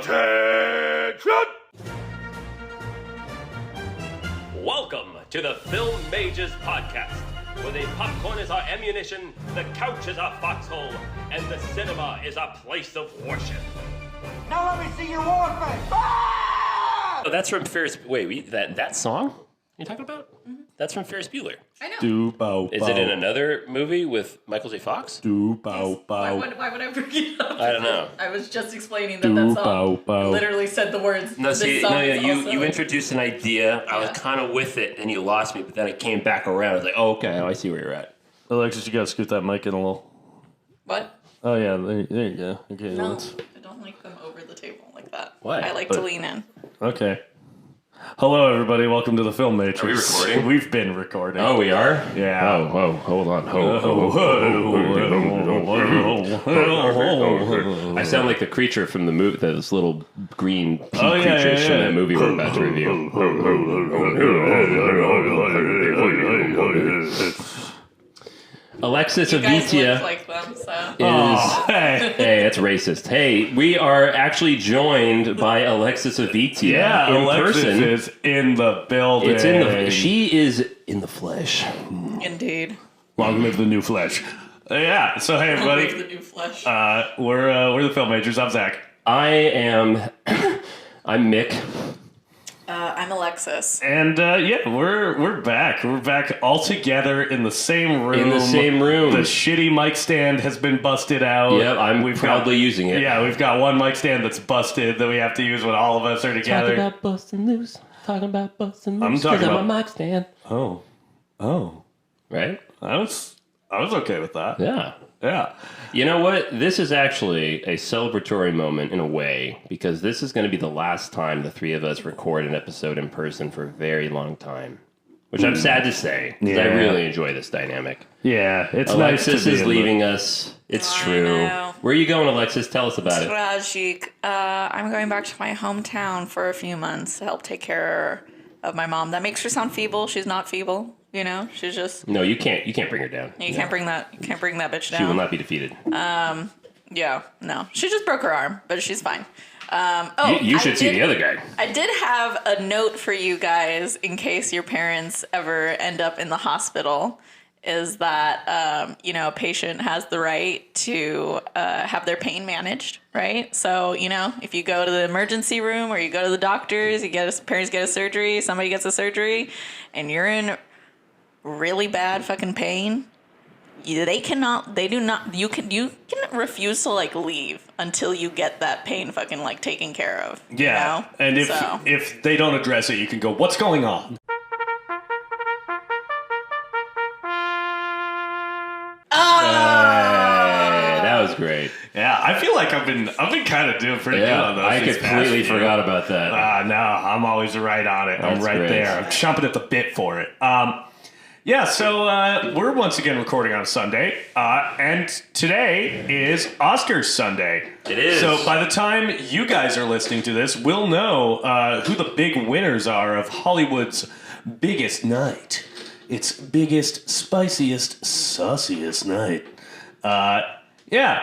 Attention! Welcome to the Film Mages Podcast, where the popcorn is our ammunition, the couch is our foxhole, and the cinema is our place of worship. Now let me see your war face. Ah! Oh, that's from Ferris... Wait, that song you're talking about? Mm-hmm. That's from Ferris Bueller. I know. Is it in another movie with Michael J. Fox? Why would I bring it up? I don't know. I was just explaining that song literally said the words. You introduced an idea. I was kind of with it, and you lost me, but then I came back around. I was like, oh, okay, I see where you're at. Alexis, you gotta scoot that mic in a little. What? Oh, yeah, there you go. Okay, No, I don't like them over the table like that. Why? I like to lean in. Okay. Hello, everybody. Welcome to the Film Matrix. Are we recording? We've been recording. Oh, we are? Yeah. Oh, hold on. I sound like the creature from the movie, those little green pea creatures from that movie we're about to review. Alexis You guys Avitia look like them, so. Hey, that's racist. Hey, we are actually joined by Alexis Avitia in Alexis person. is in the building. She is in the flesh. Indeed. Long live the new flesh. Yeah. So hey, Long live the everybody. new flesh. We're the Film Majors. I'm Zach. I'm Mick. I'm Alexis. And we're back. We're back all together in the same room. The shitty mic stand has been busted out. Yep, I'm proudly using it. Yeah, we've got one mic stand that's busted that we have to use when all of us are together. Talking about busting loose. I'm talking about my mic stand. Oh. Right? I was okay with that. Yeah. Yeah. You know what? This is actually a celebratory moment in a way, because this is going to be the last time the three of us record an episode in person for a very long time. Which I'm sad to say, because I really enjoy this dynamic. Yeah, it's Alexis nice to be is leaving us. It's true. know. Where are you going, Alexis? Tell us about it. Tragic. I'm going back to my hometown for a few months to help take care of my mom. That makes her sound feeble. She's not feeble. You know, she's just. No, you can't bring her down. You can't bring that. You can't bring that bitch down. She will not be defeated. Yeah, no. She just broke her arm, but she's fine. You should see the other guy. I did have a note for you guys in case your parents ever end up in the hospital. Is that a patient has the right to have their pain managed, right? So if you go to the emergency room or you go to the doctors, parents get a surgery, somebody gets a surgery, and you're in really bad fucking pain. You can refuse to leave until you get that pain fucking taken care of. Yeah, and if they don't address it, you can go, "What's going on?" That was great. Yeah, I feel like I've been kind of doing pretty good on those. I these completely past few. forgot about that. No, I'm always right on it. I'm That's right great. there. I'm chomping at the bit for it. So we're once again recording on a Sunday, and today is Oscars Sunday. It is. So by the time you guys are listening to this, we'll know who the big winners are of Hollywood's biggest night. Its biggest, spiciest, sauciest night.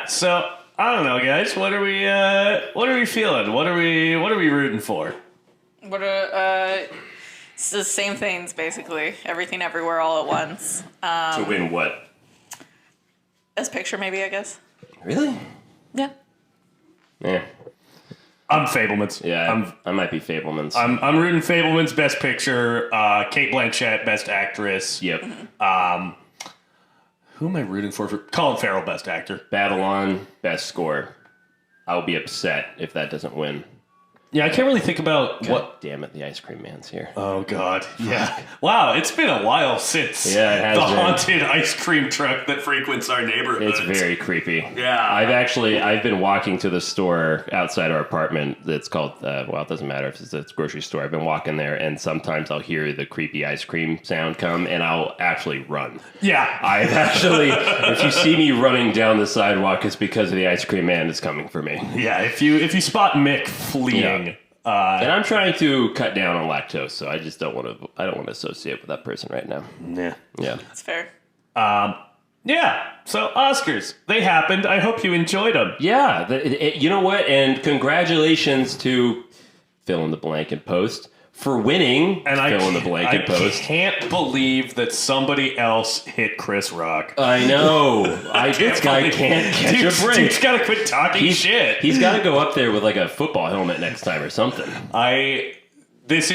So I don't know, guys. What are we feeling? What are we rooting for? It's the same things, basically. Everything, everywhere, all at once. To win what? Best picture, maybe, I guess. Really? Yeah. Yeah. I'm Fabelmans. Yeah, I might be Fabelmans. I'm rooting Fabelmans Best Picture. Kate Blanchett Best Actress. Yep. Who am I rooting for? Colin Farrell Best Actor. Babylon, best score. I'll be upset if that doesn't win. Yeah, I can't really think about God damn it, the ice cream man's here. Oh, God. Yeah. Wow, it's been a while since it has the been. Haunted ice cream truck that frequents our neighborhood. It's very creepy. Yeah. I've been walking to the store outside our apartment that's called, it doesn't matter if it's a grocery store. I've been walking there, and sometimes I'll hear the creepy ice cream sound come, and I'll actually run. Yeah. I've actually, if you see me running down the sidewalk, it's because of the ice cream man is coming for me. Yeah, if you spot Mick fleeing... and I'm trying to cut down on lactose, so I just don't want to associate with that person right now. Yeah. That's fair. Yeah. So Oscars, they happened. I hope you enjoyed them. Yeah, you know what? And congratulations to fill in the blank in post for winning. And fill in the blank in post. I can't believe that somebody else hit Chris Rock. I know. This guy can't catch a break. Dude's got to quit talking shit. He's got to go up there with like a football helmet next time or something. This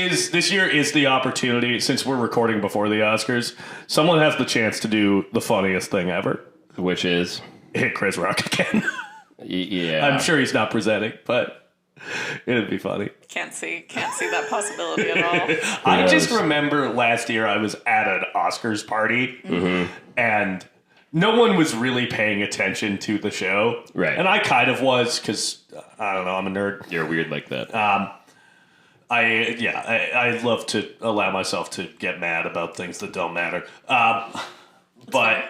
year is the opportunity, since we're recording before the Oscars, someone has the chance to do the funniest thing ever. Which is? Hit Chris Rock again. Yeah. I'm sure he's not presenting, but it'd be funny. Can't see that possibility at all. I just remember last year I was at an Oscars party, and no one was really paying attention to the show. Right. And I kind of was, because, I don't know, I'm a nerd. You're weird like that. I love to allow myself to get mad about things that don't matter. But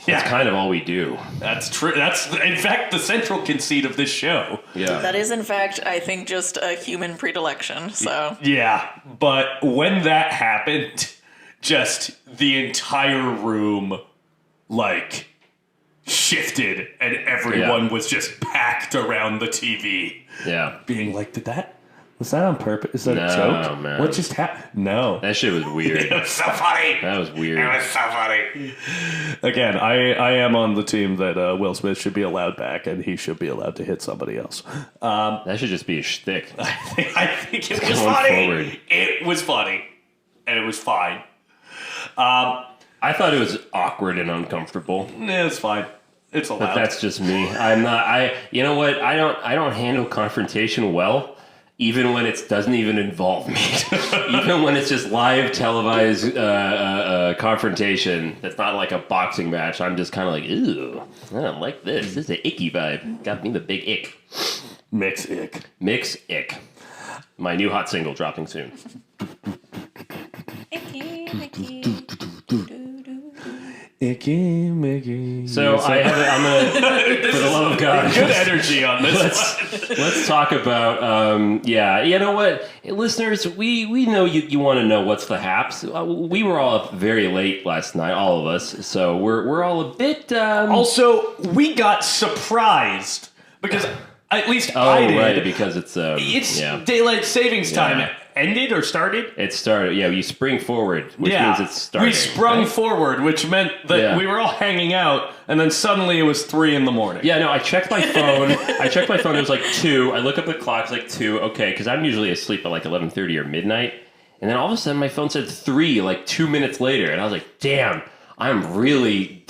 That's kind of all we do. That's true. That's, in fact, the central conceit of this show. Yeah. That is, in fact, I think, just a human predilection. So Yeah, but when that happened, just the entire room, like, shifted, and everyone was just packed around the TV. Yeah. Being like, was that on purpose? Is that a joke? Man. What just happened? No. That shit was weird. It was so funny. That was weird. It was so funny. Again, I am on the team that Will Smith should be allowed back, and he should be allowed to hit somebody else. That should just be a shtick. I think it was Going funny. forward. It was funny, and it was fine. I thought it was awkward and uncomfortable. It's fine. It's allowed. But that's just me. I'm not. You know what? I don't handle confrontation well. Even when it doesn't even involve me. Even when it's just live televised confrontation that's not like a boxing match, I'm just kind of like, ew, I don't like this. This is an icky vibe. Got me the big ick. Mick's ick. Mick's ick. My new hot single dropping soon. Icky Mickey. So I'm gonna, for the love of God, Good energy on this. let's talk about, you know what, listeners, we know you want to know what's the haps. We were all up very late last night, all of us, so we're all a bit. Also, we got surprised because at least I did. Right, because it's daylight savings time. Yeah. Ended or started? It started. Yeah, you spring forward, which means it's starting. We sprung right? forward, which meant that we were all hanging out, and then suddenly it was 3 a.m. Yeah, no, I checked my phone. It was like 2. I look up the clock, it's like 2. Okay, because I'm usually asleep at like 11:30 or midnight. And then all of a sudden my phone said 3, like 2 minutes later. And I was like, damn, I'm really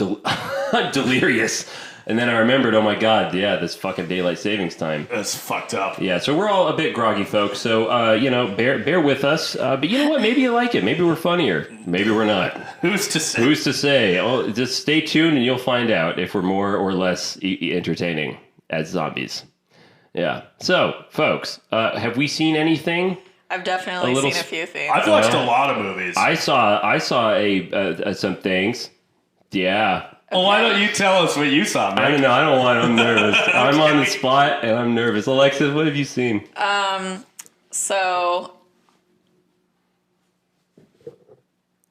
delirious. And then I remembered, oh my God, this fucking daylight savings time. That's fucked up. Yeah, so we're all a bit groggy, folks. So, bear with us. But you know what? Maybe you like it. Maybe we're funnier. Maybe we're not. Who's to say? Who's to say? Oh, just stay tuned and you'll find out if we're more or less entertaining as zombies. Yeah. So, folks, have we seen anything? I've definitely seen a few things. I've watched a lot of movies. I saw some things. Yeah. Well, why don't you tell us what you saw, man? I don't know. I don't want. I'm nervous. I'm on the spot and I'm nervous. Alexis, what have you seen? So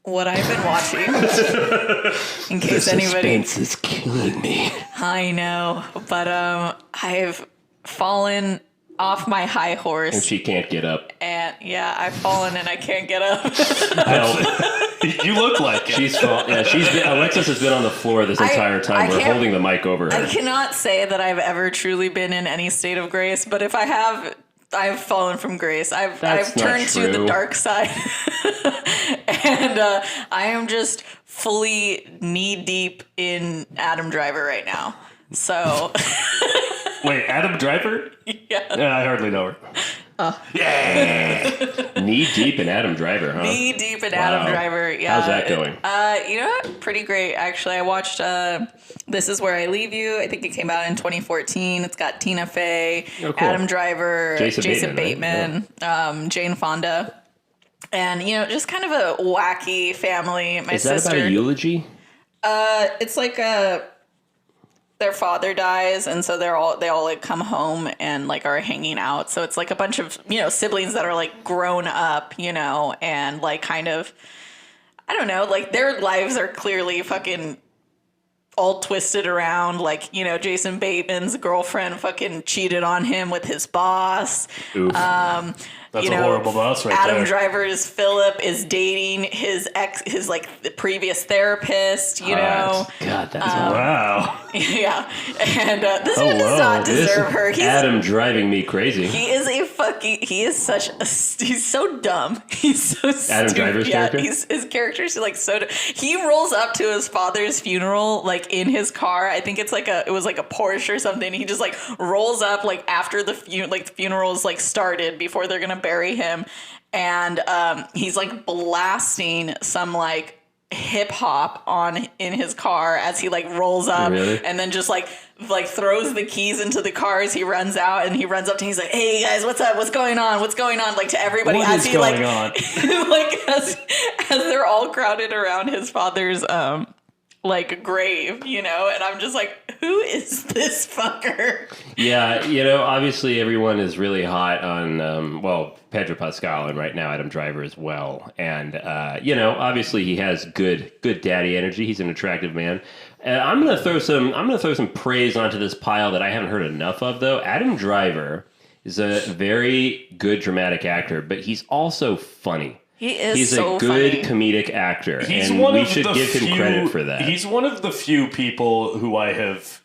what I've been watching, in case anybody, suspense is killing me. I know, but I've fallen off my high horse, And she can't get up. and I've fallen and I can't get up. You look like it. Alexis has been on the floor this entire time. We're holding the mic over her. I cannot say that I've ever truly been in any state of grace, but if I have, I've fallen from grace. I've turned to the dark side, and I am just fully knee deep in Adam Driver right now. So, Wait, Adam Driver? yeah, I hardly know her. Knee deep in Adam Driver, huh? knee deep in Adam Driver. Yeah, How's that going? You know what? Pretty great, actually. I watched This Is Where I Leave You. I think it came out in 2014. It's got Tina Fey, cool. Adam Driver, Jason Bateman, Bateman, Jane Fonda. And, just kind of a wacky family. My Is that sister. about a eulogy? It's like their father dies, and so they all like come home and like are hanging out. So it's like a bunch of siblings that are like grown up, and like kind of, I don't know, like their lives are clearly fucking all twisted around, like, you know, Jason Bateman's girlfriend fucking cheated on him with his boss. Oof. That's You a know, horrible boss right Adam there. Driver's Philip is dating his like the previous therapist, you know. God, that's Wow. Yeah. And this one does not This deserve her. Adam driving me crazy. He's so dumb. He's so stupid. Adam Driver's character? His character's like so dumb. He rolls up to his father's funeral, like in his car. I think it was like a Porsche or something. He just like rolls up like after the funeral is like started before they're going to bury him. And he's like blasting some like hip hop in his car as he like rolls up. Really? And then just like throws the keys into the car as he runs out, and he runs up to he's like, "Hey guys, what's up? What's going on? What's going on?" Like to everybody What as is he going on? like as they're all crowded around his father's like grave, you know, and I'm just like, who is this fucker? Yeah, you know, obviously everyone is really hot on, Pedro Pascal, and right now Adam Driver as well. And, you know, obviously he has good daddy energy. He's an attractive man. I'm gonna throw some praise onto this pile that I haven't heard enough of, though. Adam Driver is a very good dramatic actor, but he's also funny. He is He's so a good funny. comedic actor, He's and one we of should the give him few- credit for that. He's one of the few people who I have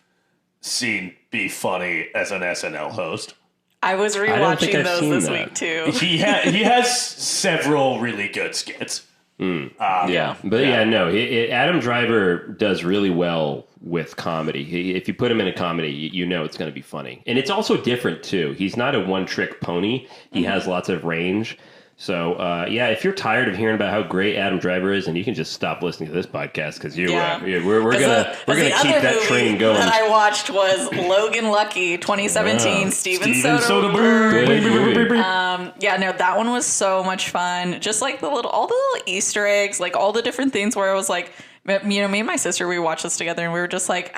seen be funny as an SNL host. I was don't think rewatching I've those seen this that. week too. He has several really good skits. Yeah, but Adam Driver does really well with comedy. If you put him in a comedy, you know it's going to be funny. And it's also different, too. He's not a one-trick pony. He has lots of range. So, if you're tired of hearing about how great Adam Driver is, then you can just stop listening to this podcast, because we're gonna keep that train going. That I watched was Logan Lucky 2017. Steven Steven Soderbergh. Good movie. That one was so much fun. Just like all the little Easter eggs, like all the different things where I was like, you know, me and my sister, we watched this together and we were just like,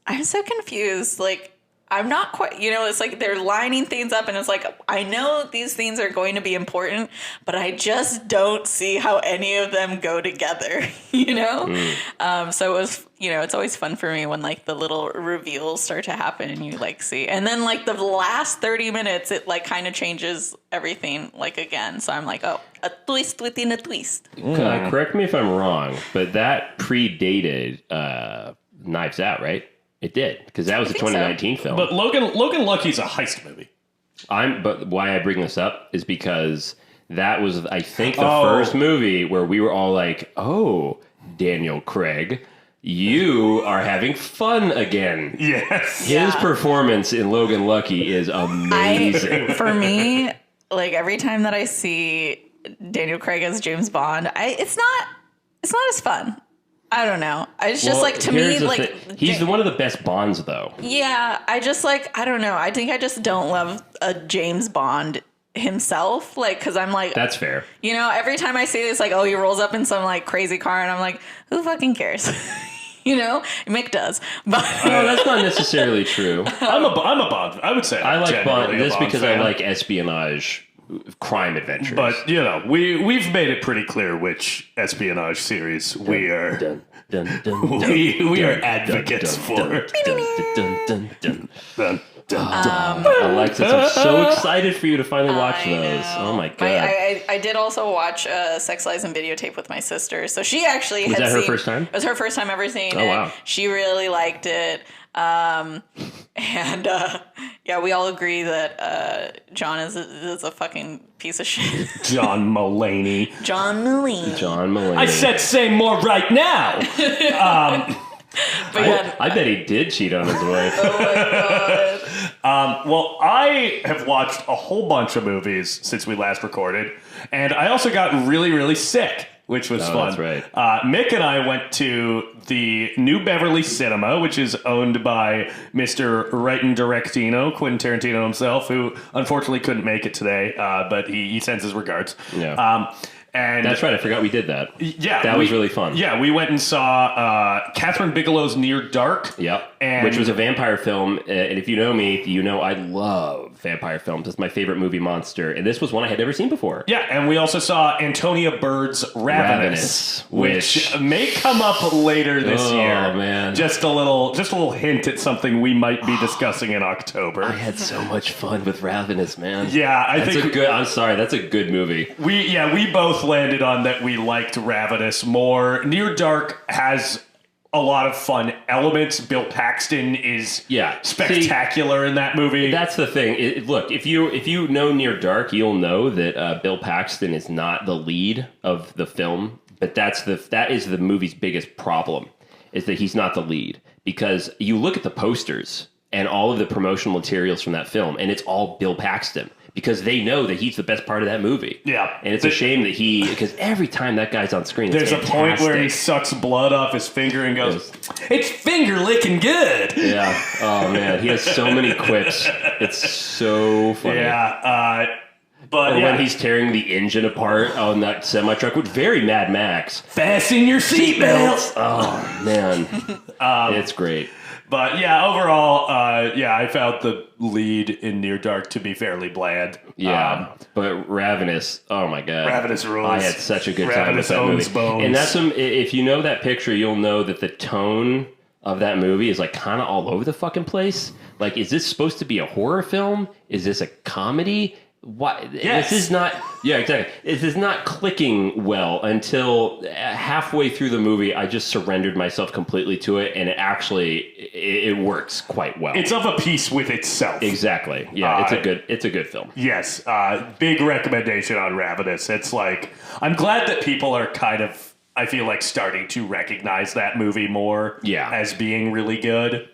I'm so confused. Like, I'm not quite, you know, it's like they're lining things up and it's like, I know these things are going to be important, but I just don't see how any of them go together, you know? So it was, you know, it's always fun for me when like the little reveals start to happen and you like see. And then like the last 30 minutes, it like kind of changes everything like again. So I'm like, oh, a twist within a twist. Correct me if I'm wrong, but that predated Knives Out, right? It did, because that was a 2019 film. But Logan Lucky's a heist movie. But why I bring this up is because that was, I think, the first movie where we were all like, "Oh, Daniel Craig, you are having fun again." Yes. His performance in Logan Lucky is amazing. For me, like every time that I see Daniel Craig as James Bond, it's not as fun. I don't know. It's just like, to me, like he's one of the best Bonds, though. Yeah, I just like, I don't know. I think I just don't love a James Bond himself, like, because I'm like, That's fair. you know, every time I see this, like, oh, he rolls up in some like crazy car, and I'm like, who fucking cares? You know, Mick does, but No, that's not necessarily true. I'm a Bond. I would say I like Bond genuinely a just Bond because fan. I like espionage, crime adventures. But you know, we've made it pretty clear which espionage series we are Dun, dun, dun, we are dun, advocates dun, for. dun, dun, dun, dun. Dun, dun, dun. Alexis, I'm so excited for you to finally watch I those. know. Oh my god! I did also watch Sex, Lies, and Videotape with my sister. So she actually Was had that her seen, first time? It was her first time ever seeing it. Wow. She really liked it. We all agree that John is a fucking piece of shit. John Mulaney. John Mulaney. John Mulaney. I said say more right now. But yeah, I bet he did cheat on his wife. Well, I have watched a whole bunch of movies since we last recorded, and I also got really, really sick, which was fun. That's right. Mick and I went to the New Beverly Cinema, which is owned by Mr. Quentin Tarantino himself, who unfortunately couldn't make it today, but he sends his regards. Yeah. And That's right. I forgot we did that. Yeah. That was really fun. Yeah, we went and saw Catherine Bigelow's Near Dark. Yep. And Which was a vampire film. And if you know me, you know I love vampire films. It's my favorite movie monster. And this was one I had never seen before. Yeah, and we also saw Antonia Bird's Ravenous, which may come up later this year. Oh, man. Just a little hint at something we might be discussing in October. I had so much fun with Ravenous, man. Yeah, I'm sorry, that's a good movie. We both landed on that we liked Ravenous more. Near Dark has a lot of fun elements. Bill Paxton is spectacular in that movie. That's the thing. Look, if you know Near Dark, you'll know that Bill Paxton is not the lead of the film, but that is the movie's biggest problem, is that he's not the lead. Because you look at the posters and all of the promotional materials from that film, and it's all Bill Paxton. Because they know that he's the best part of that movie. Yeah. And it's a shame that because every time that guy's on screen, there's a point where he sucks blood off his finger and goes, "It's finger licking good." Yeah. Oh, man. He has so many quips. It's so funny. Yeah. But when he's tearing the engine apart on that semi-truck, with very Mad Max. Fasten your seatbelts. Oh, man. It's great. But yeah, overall, I found the lead in Near Dark to be fairly bland. Yeah, but Ravenous, oh my god, Ravenous rules. I had such a good time with that movie. Bones. And that's if you know that picture, you'll know that the tone of that movie is like kind of all over the fucking place. Like, is this supposed to be a horror film? Is this a comedy? Why? Yes. This is not. Yeah, exactly. This is not clicking well until halfway through the movie. I just surrendered myself completely to it, and it works quite well. It's of a piece with itself. Exactly. Yeah, it's a good film. Yes, big recommendation on Ravenous. It's like, I'm glad that people are kind of, I feel like, starting to recognize that movie more. Yeah. As being really good.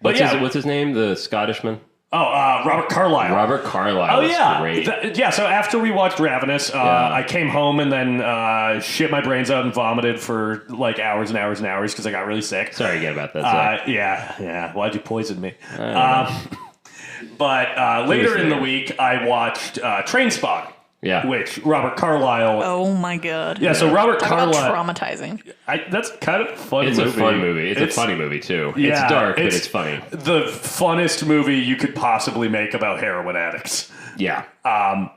What's his name? The Scottishman. Robert Carlyle. Robert Carlyle. Oh, yeah. Great. So after we watched Ravenous, I came home and then shit my brains out and vomited for like hours and hours and hours because I got really sick. Sorry again about that. Yeah. Why'd you poison me? But later in the week, I watched Trainspotting. Yeah. Which Robert Carlyle. Oh my god. Yeah, so Robert Talk Carlyle. about traumatizing. That's kind of a fun movie. It's a fun movie. It's a funny movie, too. Yeah, it's dark, but it's funny. The funnest movie you could possibly make about heroin addicts. Yeah. I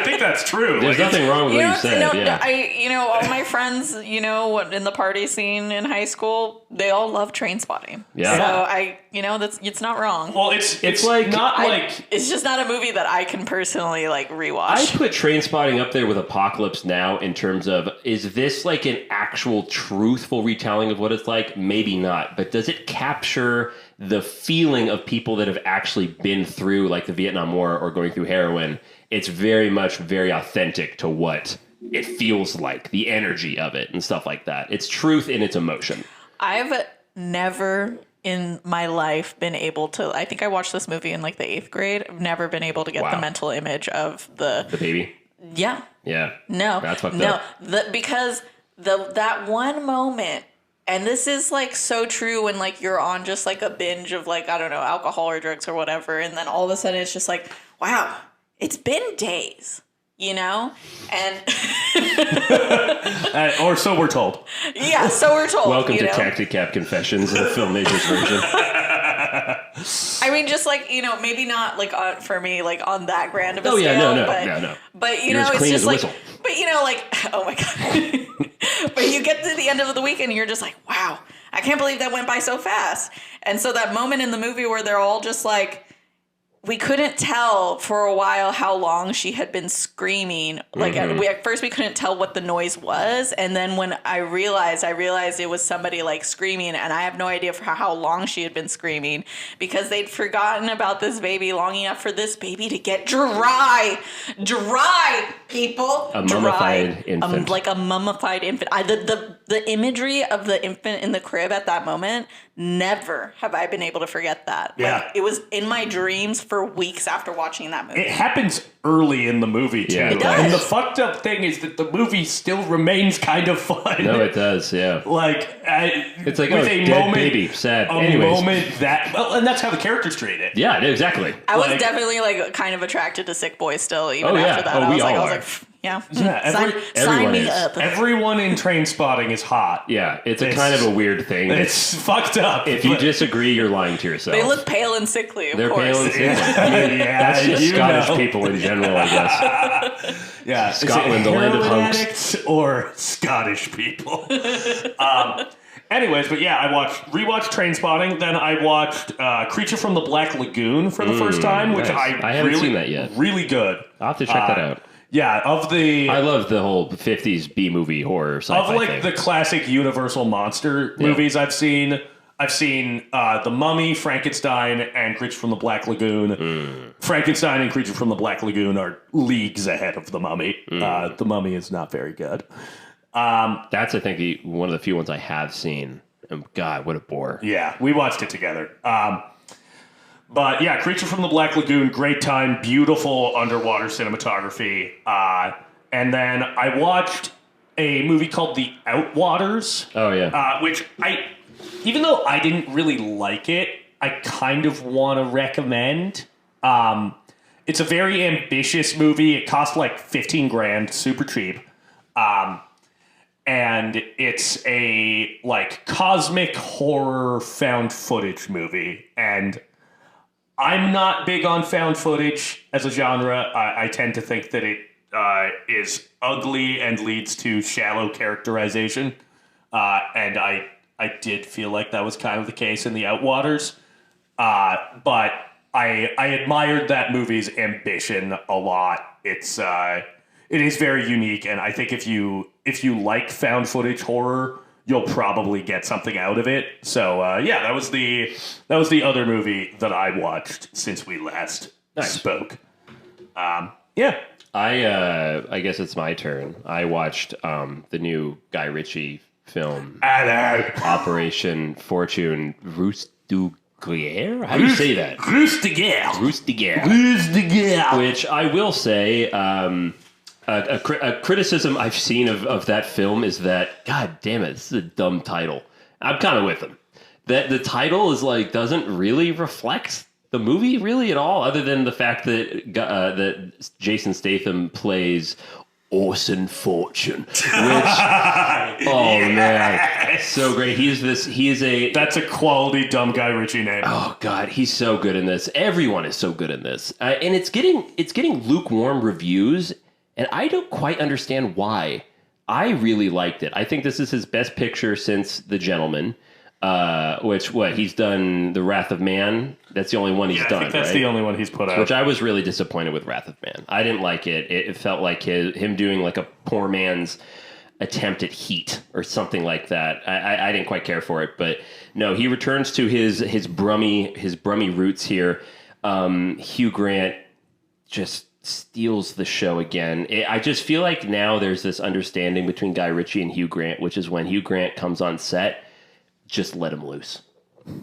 think that's true. There's nothing wrong with what you said. All my friends, in the party scene in high school, they all love Trainspotting. Yeah. So it's not wrong. Well, it's like not it's just not a movie that I can personally rewatch. I put Trainspotting up there with Apocalypse Now in terms of, is this like an actual truthful retelling of what it's like? Maybe not. But does it capture the feeling of people that have actually been through like the Vietnam War or going through heroin? It's very much very authentic to what it feels like, the energy of it and stuff like that. It's truth in its emotion. I've never in my life been able to, I think I watched this movie in like the 8th grade. I've never been able to get the mental image of the baby. Yeah. Yeah. No. That's fucked up. Because that one moment, and this is like so true when like you're on just like a binge of like, I don't know, alcohol or drugs or whatever. And then all of a sudden it's just like, wow, it's been days, and or so we're told. Yeah, so we're told. Welcome to Tacticap Confessions, the Filmmakers version. I mean, just like, maybe not like for me, like on that grand of a scale. No. But You're as it's clean just as a like, whistle. but oh my God. But you get to the end of the weekend and you're just like, wow, I can't believe that went by so fast. And so that moment in the movie where they're all just like, we couldn't tell for a while how long she had been screaming. Like at first we couldn't tell what the noise was. And then when I realized it was somebody like screaming, and I have no idea for how long she had been screaming because they'd forgotten about this baby long enough for this baby to get dry, people. A mummified infant. Like a mummified infant. The the imagery of the infant in the crib at that moment, never have I been able to forget that. Yeah. Like, it was in my dreams for weeks after watching that movie. It happens early in the movie, too. Yeah, it does. And the fucked up thing is that the movie still remains kind of fun. No, it does, yeah. Like, It's like, with oh, a dead moment, baby, sad. a Anyways. moment that, well, and that's how the characters treat it. Yeah, exactly. I was like- definitely like kind of attracted to Sick Boy still, even Oh, yeah. after that. Oh, I we was all like, are. "Pff, yeah, Yeah, sign everyone me is. up." Everyone in Trainspotting is hot. Yeah, it's It's- kind of a weird thing. It's fucked up. If you but- disagree, you're lying to yourself. They look pale and sickly, of They're course. pale and sickly. I mean, Yeah, that's just you Scottish know. people in general, I guess. Yeah, Scotland, is it the land of heroin hunks. addicts or Scottish people. Anyways, but yeah, I rewatched Trainspotting. Then I watched Creature from the Black Lagoon for the first time, which nice. I haven't seen that yet. Really good. I'll have to check that out. Yeah, I love the whole 50s B-movie horror sci-fi of like thing. the classic Universal monster movies I've seen. I've seen The Mummy, Frankenstein, and Creature from the Black Lagoon. Frankenstein and Creature from the Black Lagoon are leagues ahead of The Mummy. The Mummy is not very good. That's, I think, one of the few ones I have seen. And God, what a bore. Yeah, we watched it together. But yeah, Creature from the Black Lagoon, great time, beautiful underwater cinematography. And then I watched a movie called The Outwaters. Oh, yeah. Which even though I didn't really like it, I kind of want to recommend. It's a very ambitious movie. It cost like 15 grand, super cheap. And it's a like cosmic horror found footage movie. And I'm not big on found footage as a genre. I tend to think that it is ugly and leads to shallow characterization. And I did feel like that was kind of the case in The Outwaters. But I admired that movie's ambition a lot. It is very unique, and I think if you like found footage horror, you'll probably get something out of it. So yeah, that was the other movie that I watched since we last spoke. Yeah. I guess it's my turn. I watched the new Guy Ritchie film, Hello. Operation Fortune Roustigliere? How do you say that? Roustigliere. Roustigliere. Roustigliere. Which I will say, a criticism I've seen of that film is that, God damn it, this is a dumb title. I'm kind of with them. That the title is like doesn't really reflect the movie really at all, other than the fact that that Jason Statham plays Orson Fortune, which man, so great. That's a quality dumb Guy Ritchie name. Oh God, he's so good in this. Everyone is so good in this, and it's getting lukewarm reviews, and I don't quite understand why. I really liked it. I think this is his best picture since The Gentleman, he's done The Wrath of Man. That's the only one he's done. I think that's right? the only one he's put out. Which I was really disappointed with Wrath of Man. I didn't like it. It felt like him doing like a poor man's attempt at Heat or something like that. I didn't quite care for it, but no, he returns to his brummy roots here. Hugh Grant just steals the show again. I just feel like now there's this understanding between Guy Ritchie and Hugh Grant, which is when Hugh Grant comes on set, just let him loose.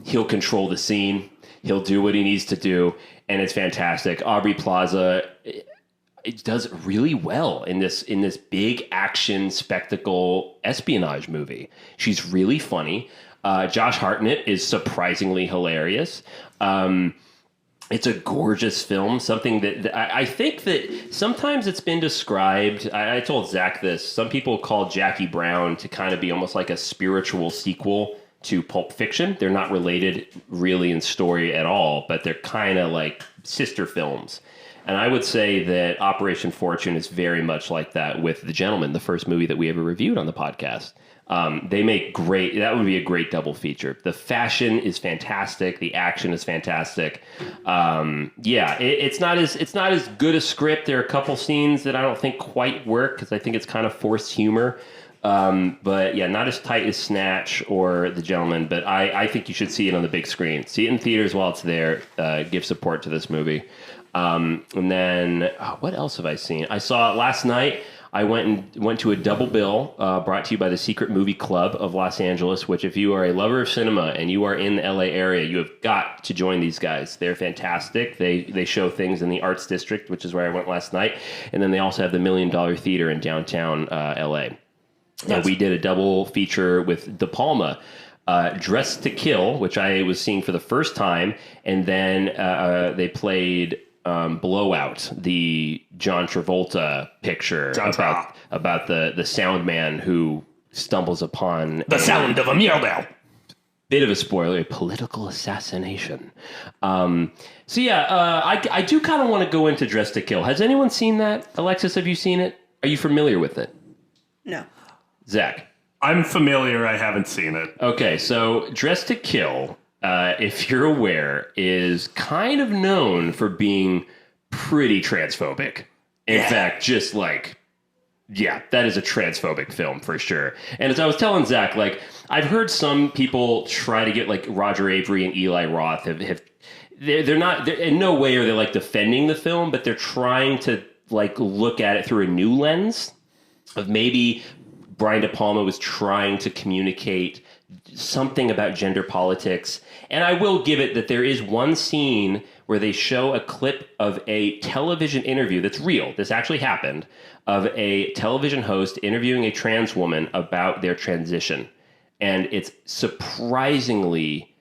He'll control the scene. He'll do what he needs to do, and it's fantastic. Aubrey Plaza, it does really well in this big action spectacle espionage movie. She's really funny. Josh Hartnett is surprisingly hilarious. It's a gorgeous film, something that I think that sometimes it's been described. I told Zach this. Some people call Jackie Brown to kind of be almost like a spiritual sequel to Pulp Fiction. They're not related really in story at all, but they're kind of like sister films. And I would say that Operation Fortune is very much like that with The Gentleman, the first movie that we ever reviewed on the podcast. They make great, that would be a great double feature. The fashion is fantastic. The action is fantastic. It's not as good a script. There are a couple scenes that I don't think quite work because I think it's kind of forced humor. But yeah, not as tight as Snatch or The Gentleman, but I think you should see it on the big screen. See it in theaters while it's there. Give support to this movie. And then what else have I seen? I saw it last night. I went to a double bill brought to you by the Secret Movie Club of Los Angeles, which if you are a lover of cinema and you are in the LA area, you have got to join these guys. They're fantastic. They show things in the Arts District, which is where I went last night. And then they also have the $1 Million Theater in downtown LA. And we did a double feature with De Palma, Dressed to Kill, which I was seeing for the first time. And then they played Blowout, the John Travolta picture about the sound man who stumbles upon the sound of a murder. Bit of a spoiler, a political assassination. I do kind of want to go into Dressed to Kill. Has anyone seen that? Alexis, have you seen it? Are you familiar with it? No. Zach? I'm familiar. I haven't seen it. Okay, so Dressed to Kill, if you're aware, is kind of known for being pretty transphobic. In fact, just like, yeah, that is a transphobic film for sure. And as I was telling Zach, like, I've heard some people try to get like Roger Avery and Eli Roth they're in no way are they like defending the film, but they're trying to like look at it through a new lens of maybe Brian De Palma was trying to communicate something about gender politics. And I will give it that there is one scene where they show a clip of a television interview that's real. This actually happened, of a television host interviewing a trans woman about their transition. And it's surprisingly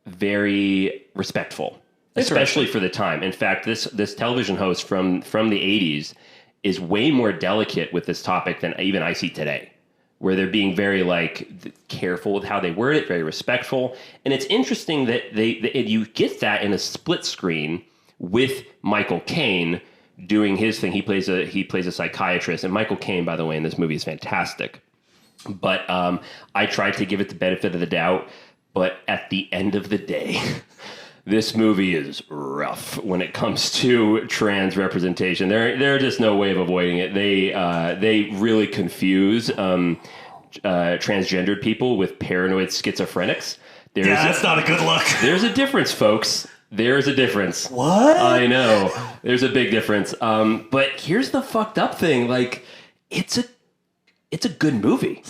very respectful, especially for the time. In fact, this television host from the 80s is way more delicate with this topic than even I see today, where they're being very like careful with how they word it, very respectful. And it's interesting that you get that in a split screen with Michael Caine doing his thing. He plays a psychiatrist, and Michael Caine, by the way, in this movie is fantastic. But I tried to give it the benefit of the doubt, but at the end of the day, this movie is rough when it comes to trans representation. There are just no way of avoiding it. They really confuse transgendered people with paranoid schizophrenics. That's not a good look. There's a difference, folks. There's a difference. What? I know. There's a big difference. But here's the fucked up thing. Like, it's a good movie.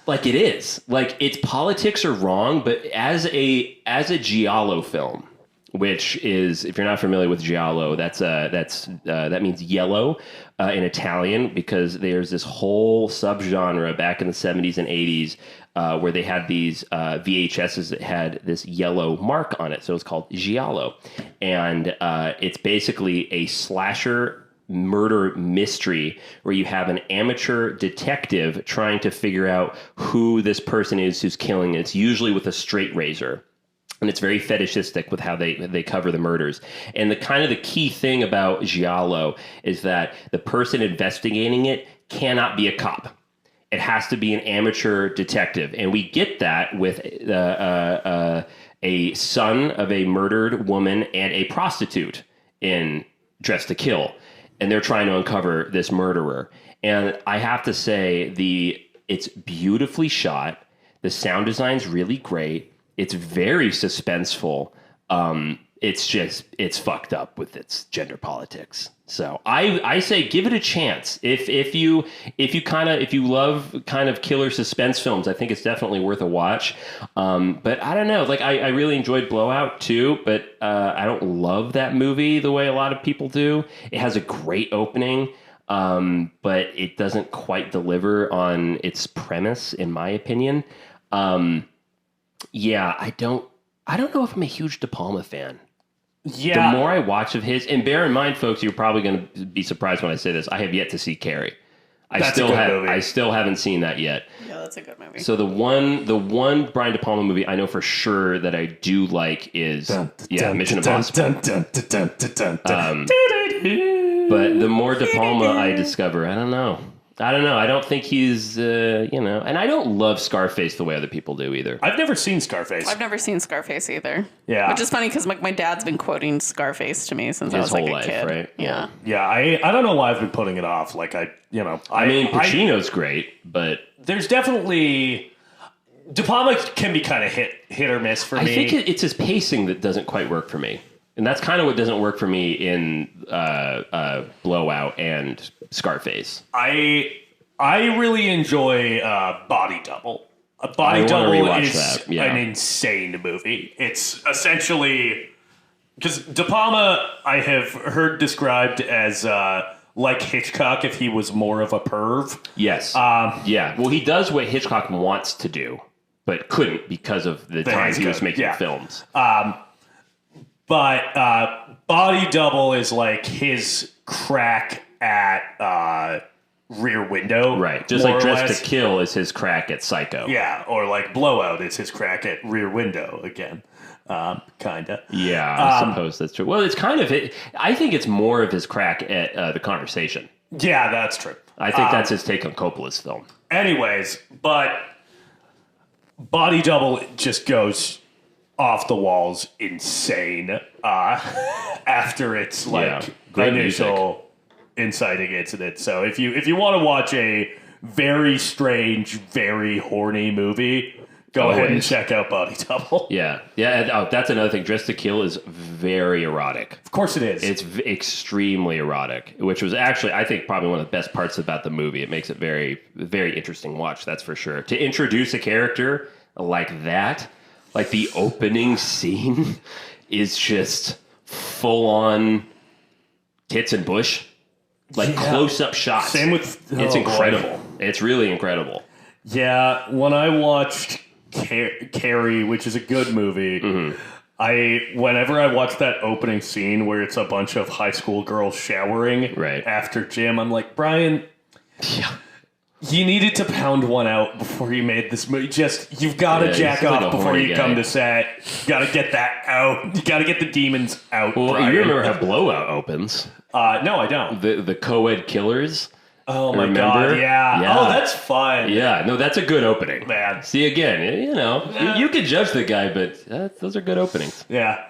Like, it is. Like, its politics are wrong, but as a giallo film, which is, if you're not familiar with giallo, that means yellow in Italian, because there's this whole subgenre back in the 70s and 80s where they had these VHSs that had this yellow mark on it. So it's called giallo. And it's basically a slasher murder mystery where you have an amateur detective trying to figure out who this person is who's killing. It's usually with a straight razor. And it's very fetishistic with how they cover the murders. And the key thing about giallo is that the person investigating it cannot be a cop. It has to be an amateur detective. And we get that with a son of a murdered woman and a prostitute in Dressed to Kill. And they're trying to uncover this murderer. And I have to say, it's beautifully shot. The sound design's really great. It's very suspenseful. It's fucked up with its gender politics. So I say give it a chance. If you love kind of killer suspense films, I think it's definitely worth a watch. But I don't know. Like I really enjoyed Blowout too, but I don't love that movie the way a lot of people do. It has a great opening, but it doesn't quite deliver on its premise, in my opinion. Yeah, I don't know if I'm a huge De Palma fan. Yeah. The more I watch of his, and bear in mind, folks, you're probably going to be surprised when I say this, I have yet to see Carrie. I still haven't seen that yet. Yeah, that's a good movie. So the one Brian De Palma movie I know for sure that I do like is Mission Impossible. But the more De Palma I discover, I don't know. I don't think he's, and I don't love Scarface the way other people do either. I've never seen Scarface. I've never seen Scarface either. Yeah. Which is funny because my dad's been quoting Scarface to me since I was like a kid. Right? Yeah. Yeah, I don't know why I've been putting it off. Like, I mean, Pacino's great, but there's definitely... De Palma can be kind of hit or miss for me. I think it's his pacing that doesn't quite work for me. And that's kind of what doesn't work for me in Blowout and Scarface. I really enjoy Body Double. Body wanna Double rewatch is that, yeah. an insane movie. It's essentially because De Palma I have heard described as like Hitchcock if he was more of a perv. Yes. Yeah. Well, he does what Hitchcock wants to do, but couldn't because of the time he was making films. But Body Double is like his crack at Rear Window. Right. Just like Dress to Kill is his crack at Psycho. Yeah, or like Blowout is his crack at Rear Window again. Kinda. Yeah, I suppose that's true. Well, it's kind of it. I think it's more of his crack at The Conversation. Yeah, that's true. I think that's his take on Coppola's film. Anyways, but Body Double just goes off the walls insane after its great initial inciting incident. So if you want to watch a very strange, very horny movie, go ahead and check out Body Double. Yeah. And, that's another thing. Dress to Kill is very erotic. Of course it is. It's extremely erotic, which was actually, I think, probably one of the best parts about the movie. It makes it very, very interesting watch, that's for sure. To introduce a character like that, like the opening scene is just full-on tits and bush. Like close-up shots. Same with... It's incredible. It's really incredible. Yeah, when I watched Carrie, which is a good movie, whenever I watch that opening scene where it's a bunch of high school girls showering after gym, I'm like, Brian, you needed to pound one out before you made this movie. You've got to jack off like before you guy. come to set. You got to get that out. You got to get the demons out, Well, Brian. you remember how Blowout opens? No, I don't. The co-ed killers. Oh my Remember? God, yeah. Oh, that's fun. Yeah, no, that's a good opening. Man. See, again, you could judge the guy, but those are good openings. Yeah.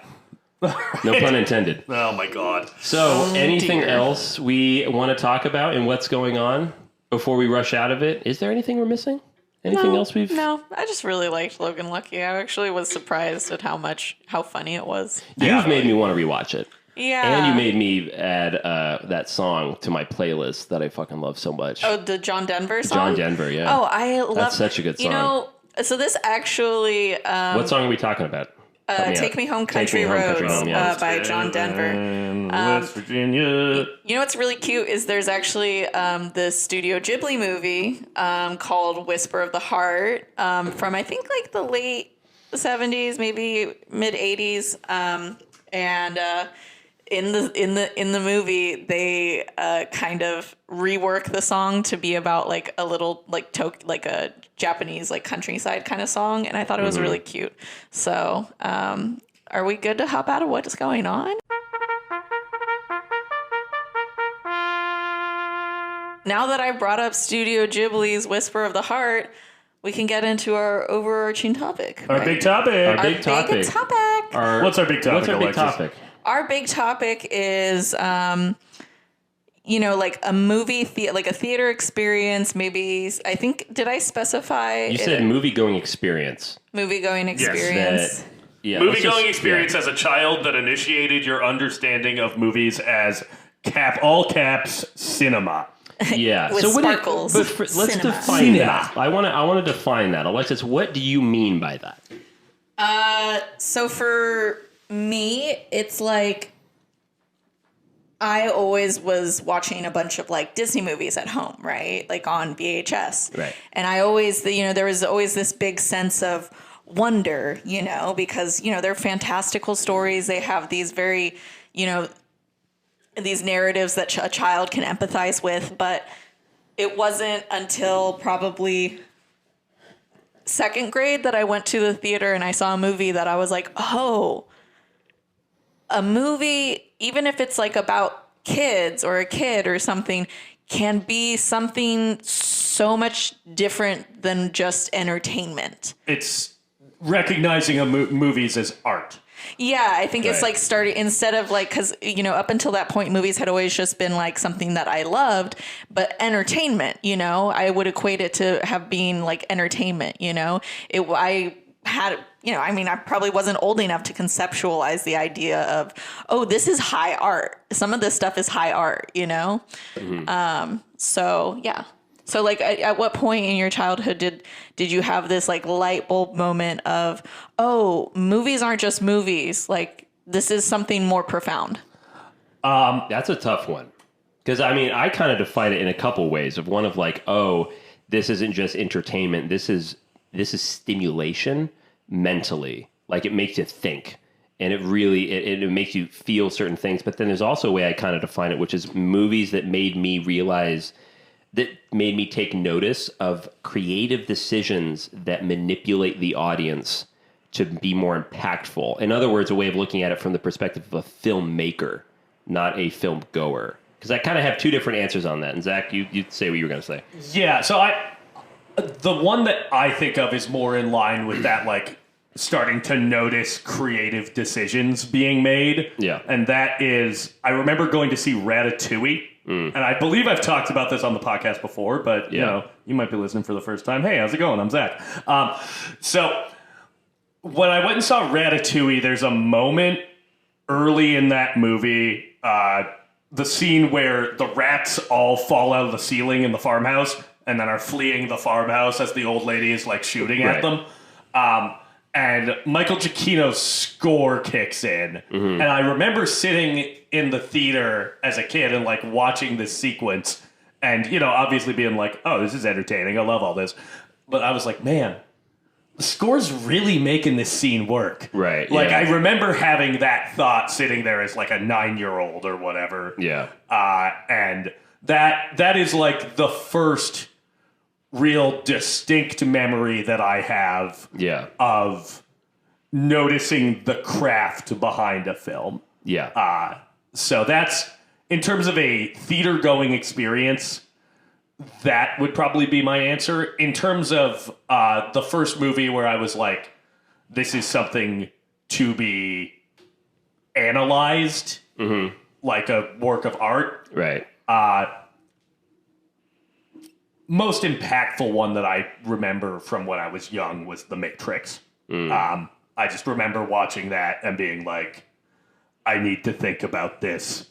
No pun intended. Oh my God. So, anything else we want to talk about and what's going on before we rush out of it? Is there anything we're missing? Anything else we've... No, I just really liked Logan Lucky. I actually was surprised at how funny it was. You've made me want to rewatch it. Yeah. And you made me add that song to my playlist that I fucking love so much. Oh, the John Denver song? John Denver, yeah. Oh, I love... That's such a good song. You know, so this actually... what song are we talking about? Take Me Home Country Roads by John Denver. West Virginia. You know what's really cute is there's actually this Studio Ghibli movie called Whisper of the Heart from I think like the late 70s, maybe mid 80s, and in the movie they kind of rework the song to be about like a little like a Japanese like countryside kind of song, and I thought it was really cute. So are we good to hop out of what's going on? Now that I brought up Studio Ghibli's Whisper of the Heart, we can get into our overarching topic. Our big topic. Our big topic. What's our big topic? Our big topic is, like a movie, like a theater experience. Maybe did I specify? You said movie-going experience. Movie-going experience. Movie-going experience as a child that initiated your understanding of movies as all caps cinema. Yeah. With sparkles. Let's define that. I want to define that. Alexis, what do you mean by that? So for me, it's like I always was watching a bunch of like Disney movies at home, right? Like on VHS. Right. And I always, there was always this big sense of wonder, because, they're fantastical stories. They have these very, these narratives that a child can empathize with. But it wasn't until probably second grade that I went to the theater and I saw a movie that I was like, oh, a movie, even if it's like about kids or a kid or something, can be something so much different than just entertainment. It's recognizing movies as art. Yeah, I think it's like starting instead of like, because, up until that point, movies had always just been like something that I loved, but entertainment, I would equate it to have been like entertainment, I had, I mean, I probably wasn't old enough to conceptualize the idea of, oh, this is high art. Some of this stuff is high art, So yeah. So like, at what point in your childhood did you have this like light bulb moment of, oh, movies aren't just movies. Like, this is something more profound? That's a tough one. Because, I mean, I kind of define it in a couple ways. Of one of like, oh, this isn't just entertainment. This is stimulation mentally. Like, it makes you think. And it really, it makes you feel certain things. But then there's also a way I kind of define it, which is movies that made me realize, that made me take notice of creative decisions that manipulate the audience to be more impactful. In other words, a way of looking at it from the perspective of a filmmaker, not a film goer. Because I kind of have two different answers on that. And Zach, you say what you were going to say. Yeah, so the one that I think of is more in line with that, like, starting to notice creative decisions being made. Yeah. And that is, I remember going to see Ratatouille. And I believe I've talked about this on the podcast before, but, you might be listening for the first time. Hey, how's it going? I'm Zach. So when I went and saw Ratatouille, there's a moment early in that movie, the scene where the rats all fall out of the ceiling in the farmhouse and then are fleeing the farmhouse as the old lady is like shooting at them. And Michael Giacchino's score kicks in. And I remember sitting in the theater as a kid and like watching this sequence and, obviously being like, oh, this is entertaining. I love all this. But I was like, man, the score's really making this scene work. Right. Like, yeah. I remember having that thought sitting there as like a 9-year-old or whatever. Yeah. And that is like the first real distinct memory that I have of noticing the craft behind a film. Yeah. So that's, in terms of a theater-going experience, that would probably be my answer. In terms of the first movie where I was like, this is something to be analyzed, like a work of art. Right. Most impactful one that I remember from when I was young was The Matrix. I just remember watching that and being like, I need to think about this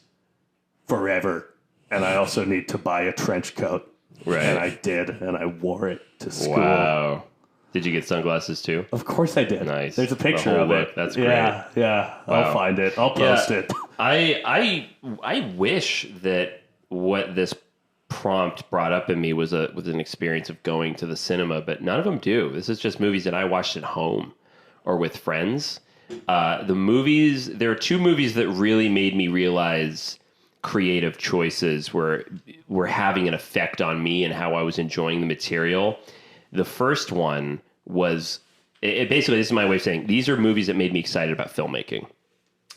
forever. And I also need to buy a trench coat. Right. And I did, and I wore it to school. Wow. Did you get sunglasses too? Of course I did. Nice. There's a picture The whole of look. it. That's great. Yeah. Wow. I'll find it. I'll post it. I wish that what this prompt brought up in me was an experience of going to the cinema, but none of them do. This is just movies that I watched at home or with friends. There are two movies that really made me realize creative choices were having an effect on me and how I was enjoying the material. The first one was, basically, this is my way of saying, these are movies that made me excited about filmmaking.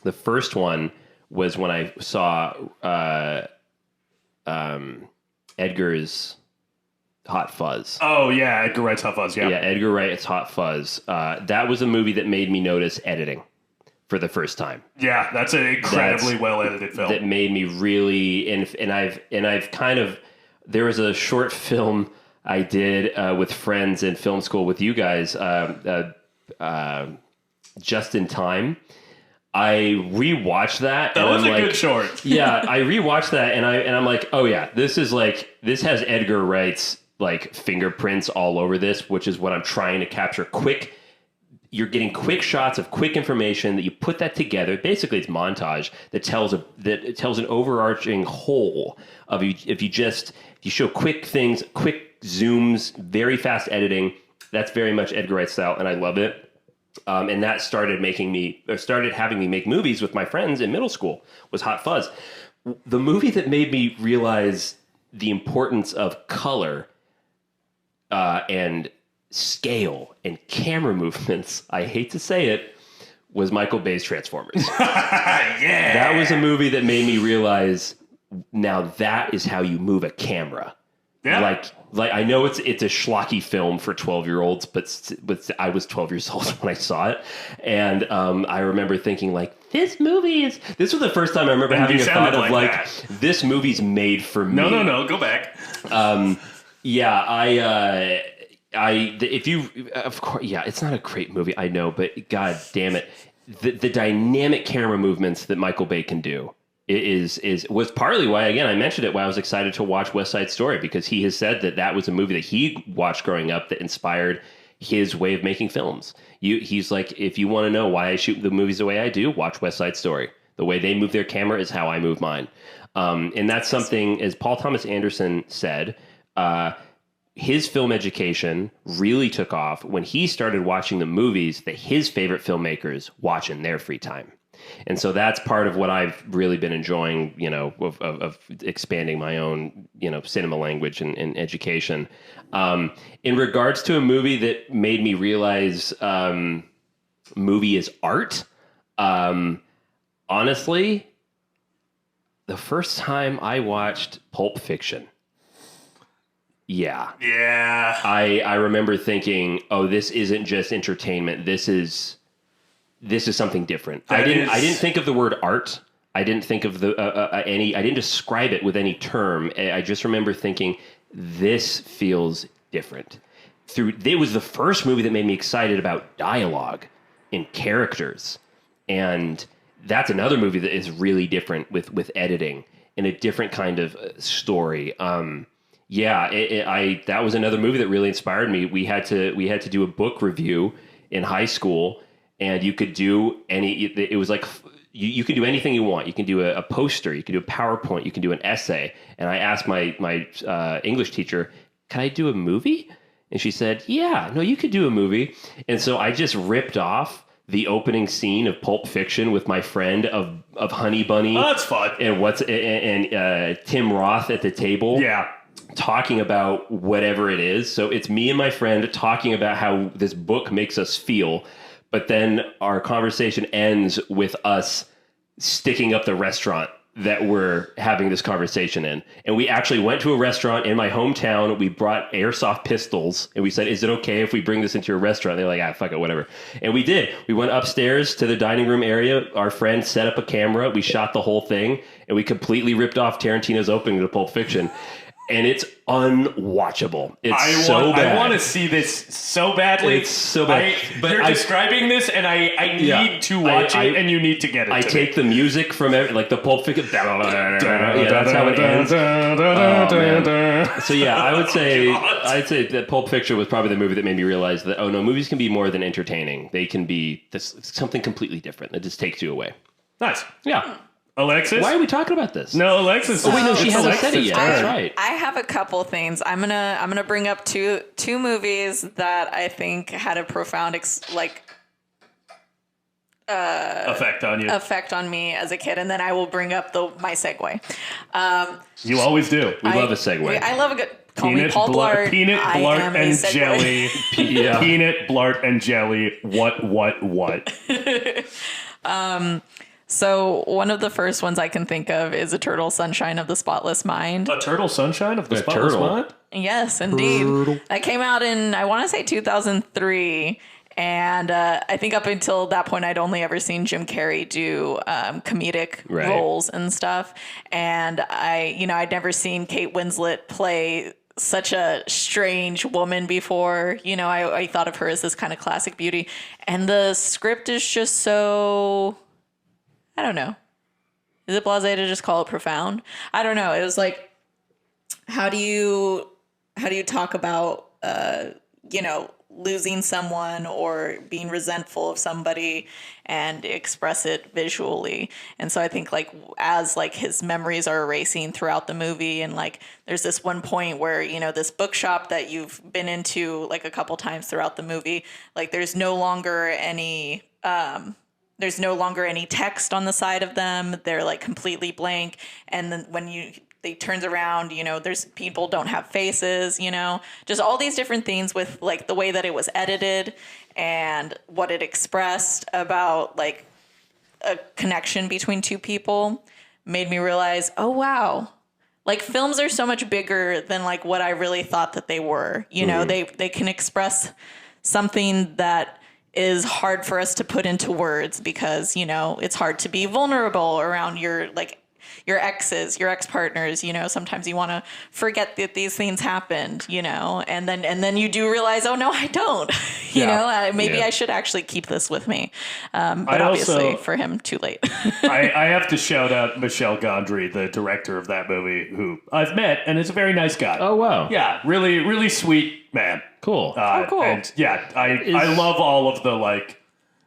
The first one was when I saw Edgar's Hot Fuzz. Oh, yeah, Edgar Wright's Hot Fuzz, yeah. Yeah, Edgar Wright's Hot Fuzz. That was a movie that made me notice editing for the first time. Yeah, that's an incredibly well-edited film. That made me really, and I've kind of, there was a short film I did with friends in film school with you guys, Just in Time. I rewatched that. That was a good short. Yeah, I rewatched that and I'm like, oh yeah, this has Edgar Wright's like fingerprints all over this, which is what I'm trying to capture. You're getting quick shots of quick information that you put that together. Basically, it's montage that tells an overarching whole of you. If you show quick things, quick zooms, very fast editing, that's very much Edgar Wright style, and I love it. And that started having me make movies with my friends in middle school. Was Hot Fuzz. The movie that made me realize the importance of color and scale and camera movements, I hate to say it, was Michael Bay's Transformers. Yeah. That was a movie that made me realize, now that is how you move a camera. Yeah. Like I know it's a schlocky film for 12-year-olds, but I was 12 years old when I saw it, and I remember thinking like, this was the first time I remember having a thought of like this movie's made for me. No, go back. Of course, yeah, it's not a great movie, I know, but god damn it, the dynamic camera movements that Michael Bay can do was partly why, again, I mentioned it, why I was excited to watch West Side Story, because he has said that was a movie that he watched growing up that inspired his way of making films. He's like, if you want to know why I shoot the movies the way I do, watch West Side Story. The way they move their camera is how I move mine. And that's something, as Paul Thomas Anderson said, his film education really took off when he started watching the movies that his favorite filmmakers watch in their free time. And so that's part of what I've really been enjoying, of expanding my own, cinema language and education. In regards to a movie that made me realize movie is art, honestly, the first time I watched Pulp Fiction, yeah. I remember thinking, oh, this isn't just entertainment. This is something different. I didn't think of the word art. I didn't think of I didn't describe it with any term. I just remember thinking, this feels different. It was the first movie that made me excited about dialogue and characters. And that's another movie that is really different with editing and a different kind of story. That was another movie that really inspired me. We had to do a book review in high school, and you could do it was like, you can do anything you want. You can do a poster, you can do a PowerPoint, you can do an essay. And I asked my English teacher, can I do a movie? And she said, yeah, no, you could do a movie. And so I just ripped off the opening scene of Pulp Fiction with my friend of Honey Bunny. Oh, that's fun. And Tim Roth at the table. Yeah. Talking about whatever it is. So it's me and my friend talking about how this book makes us feel. But then our conversation ends with us sticking up the restaurant that we're having this conversation in. And we actually went to a restaurant in my hometown. We brought airsoft pistols and we said, is it okay if we bring this into your restaurant? They're like, fuck it, whatever. And we did. We went upstairs to the dining room area. Our friend set up a camera. We shot the whole thing and we completely ripped off Tarantino's opening to Pulp Fiction. And it's unwatchable. It's so bad. I want to see this so badly. It's so bad. You're describing this, and I need to watch it, and you need to get it. I take the music from like the Pulp Fiction. That's how it ends. So yeah, I'd say that Pulp Fiction was probably the movie that made me realize that movies can be more than entertaining. They can be something completely different that just takes you away. Nice. Yeah. Alexis? Why are we talking about this? No, Alexis. Oh wait, no, she hasn't said it yet. That's right. I have a couple things. I'm gonna bring up two movies that I think had a profound effect on me as a kid, and then I will bring up my segue. You always do. We love a segue. I love a good. Call me Paul Blart. Peanut, Blart, and jelly. Peanut, Blart, and jelly. What? So one of the first ones I can think of is Eternal Sunshine of the Spotless Mind. Eternal Sunshine of the Spotless Mind? Yes, indeed. That came out in, I want to say 2003. And I think up until that point, I'd only ever seen Jim Carrey do comedic roles and stuff. And I'd never seen Kate Winslet play such a strange woman before. I thought of her as this kind of classic beauty. And the script is just so... I don't know. Is it blasé to just call it profound? I don't know. It was like, how do you talk about, losing someone or being resentful of somebody and express it visually? And so I think as his memories are erasing throughout the movie, and there's this one point where, this bookshop that you've been into a couple times throughout the movie, there's no longer any text on the side of them. They're completely blank. And then when they turns around, there's people don't have faces, just all these different things with the way that it was edited and what it expressed about a connection between two people made me realize, oh, wow. Films are so much bigger than what I really thought that they were. They can express something that is hard for us to put into words because, it's hard to be vulnerable around your your exes, your ex-partners, you know, sometimes you want to forget that these things happened, you know, and then you do realize, oh no, I don't, you know, maybe I should actually keep this with me. But obviously for him, too late. I have to shout out Michel Gondry, the director of that movie, who I've met, and is a very nice guy. Oh, wow. Yeah, really, really sweet man. Cool. Cool. And yeah, I love all of the like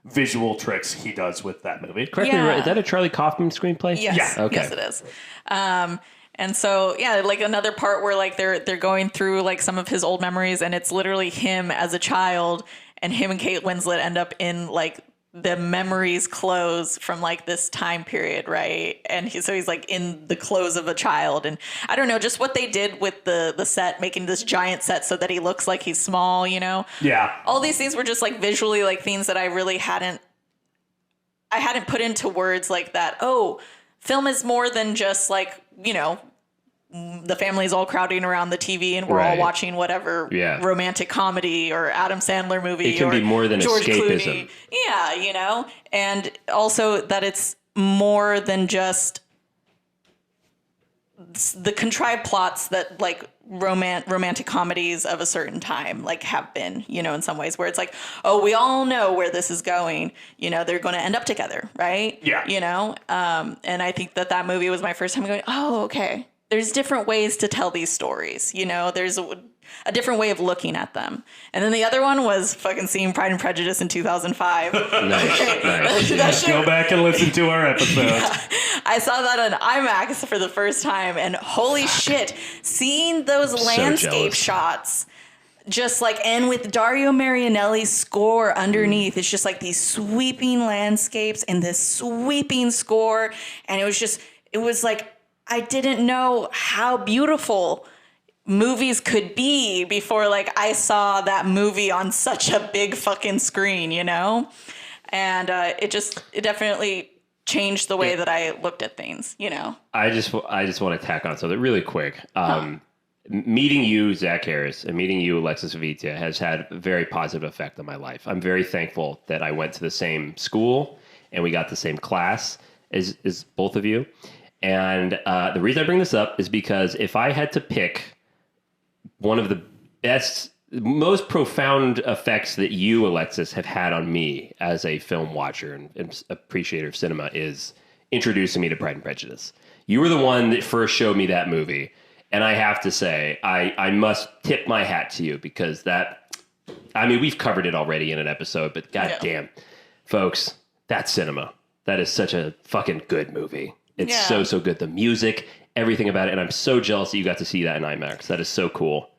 visual tricks he does with that movie. Correct me, right? Is that a Charlie Kaufman screenplay? Yes. Yeah. Okay. Yes, it is. And so, yeah, like another part where like they're going through like some of his old memories, and it's literally him as a child, and him and Kate Winslet end up in like the memories clothes from like this time period, right? And he's like in the clothes of a child, and I don't know, just what they did with the set, making this giant set so that he looks like he's small, you know? Yeah. All these things were just like visually like things that I really hadn't put into words like that. Oh, film is more than just like, you know, the family's all crowding around the TV and we're all watching whatever romantic comedy or Adam Sandler movie. It can be more than George escapism. Clooney. Yeah, you know, and also that it's more than just the contrived plots that like romantic comedies of a certain time like have been, you know, in some ways where it's like, oh, we all know where this is going, you know, they're going to end up together, right? Yeah. You know, and I think that movie was my first time going, oh, okay. There's different ways to tell these stories, you know, there's a different way of looking at them. And then the other one was fucking seeing Pride and Prejudice in 2005. Nice. Go back and listen to our episode. Yeah. I saw that on IMAX for the first time, and holy shit, seeing those landscape shots, just like, and with Dario Marianelli's score underneath, it's just like these sweeping landscapes and this sweeping score. And it was like, I didn't know how beautiful movies could be before like I saw that movie on such a big fucking screen, you know? And it definitely changed the way that I looked at things, you know? I just want to tack on something really quick. Meeting you, Zach Harris, and meeting you, Alexis Vitia, has had a very positive effect on my life. I'm very thankful that I went to the same school and we got the same class as both of you. And the reason I bring this up is because if I had to pick one of the best, most profound effects that you, Alexis, have had on me as a film watcher and appreciator of cinema is introducing me to Pride and Prejudice. You were the one that first showed me that movie. And I have to say, I must tip my hat to you because we've covered it already in an episode, but goddamn, folks, that's cinema. That is such a fucking good movie. It's so good. The music, everything about it. And I'm so jealous that you got to see that in IMAX. That is so cool.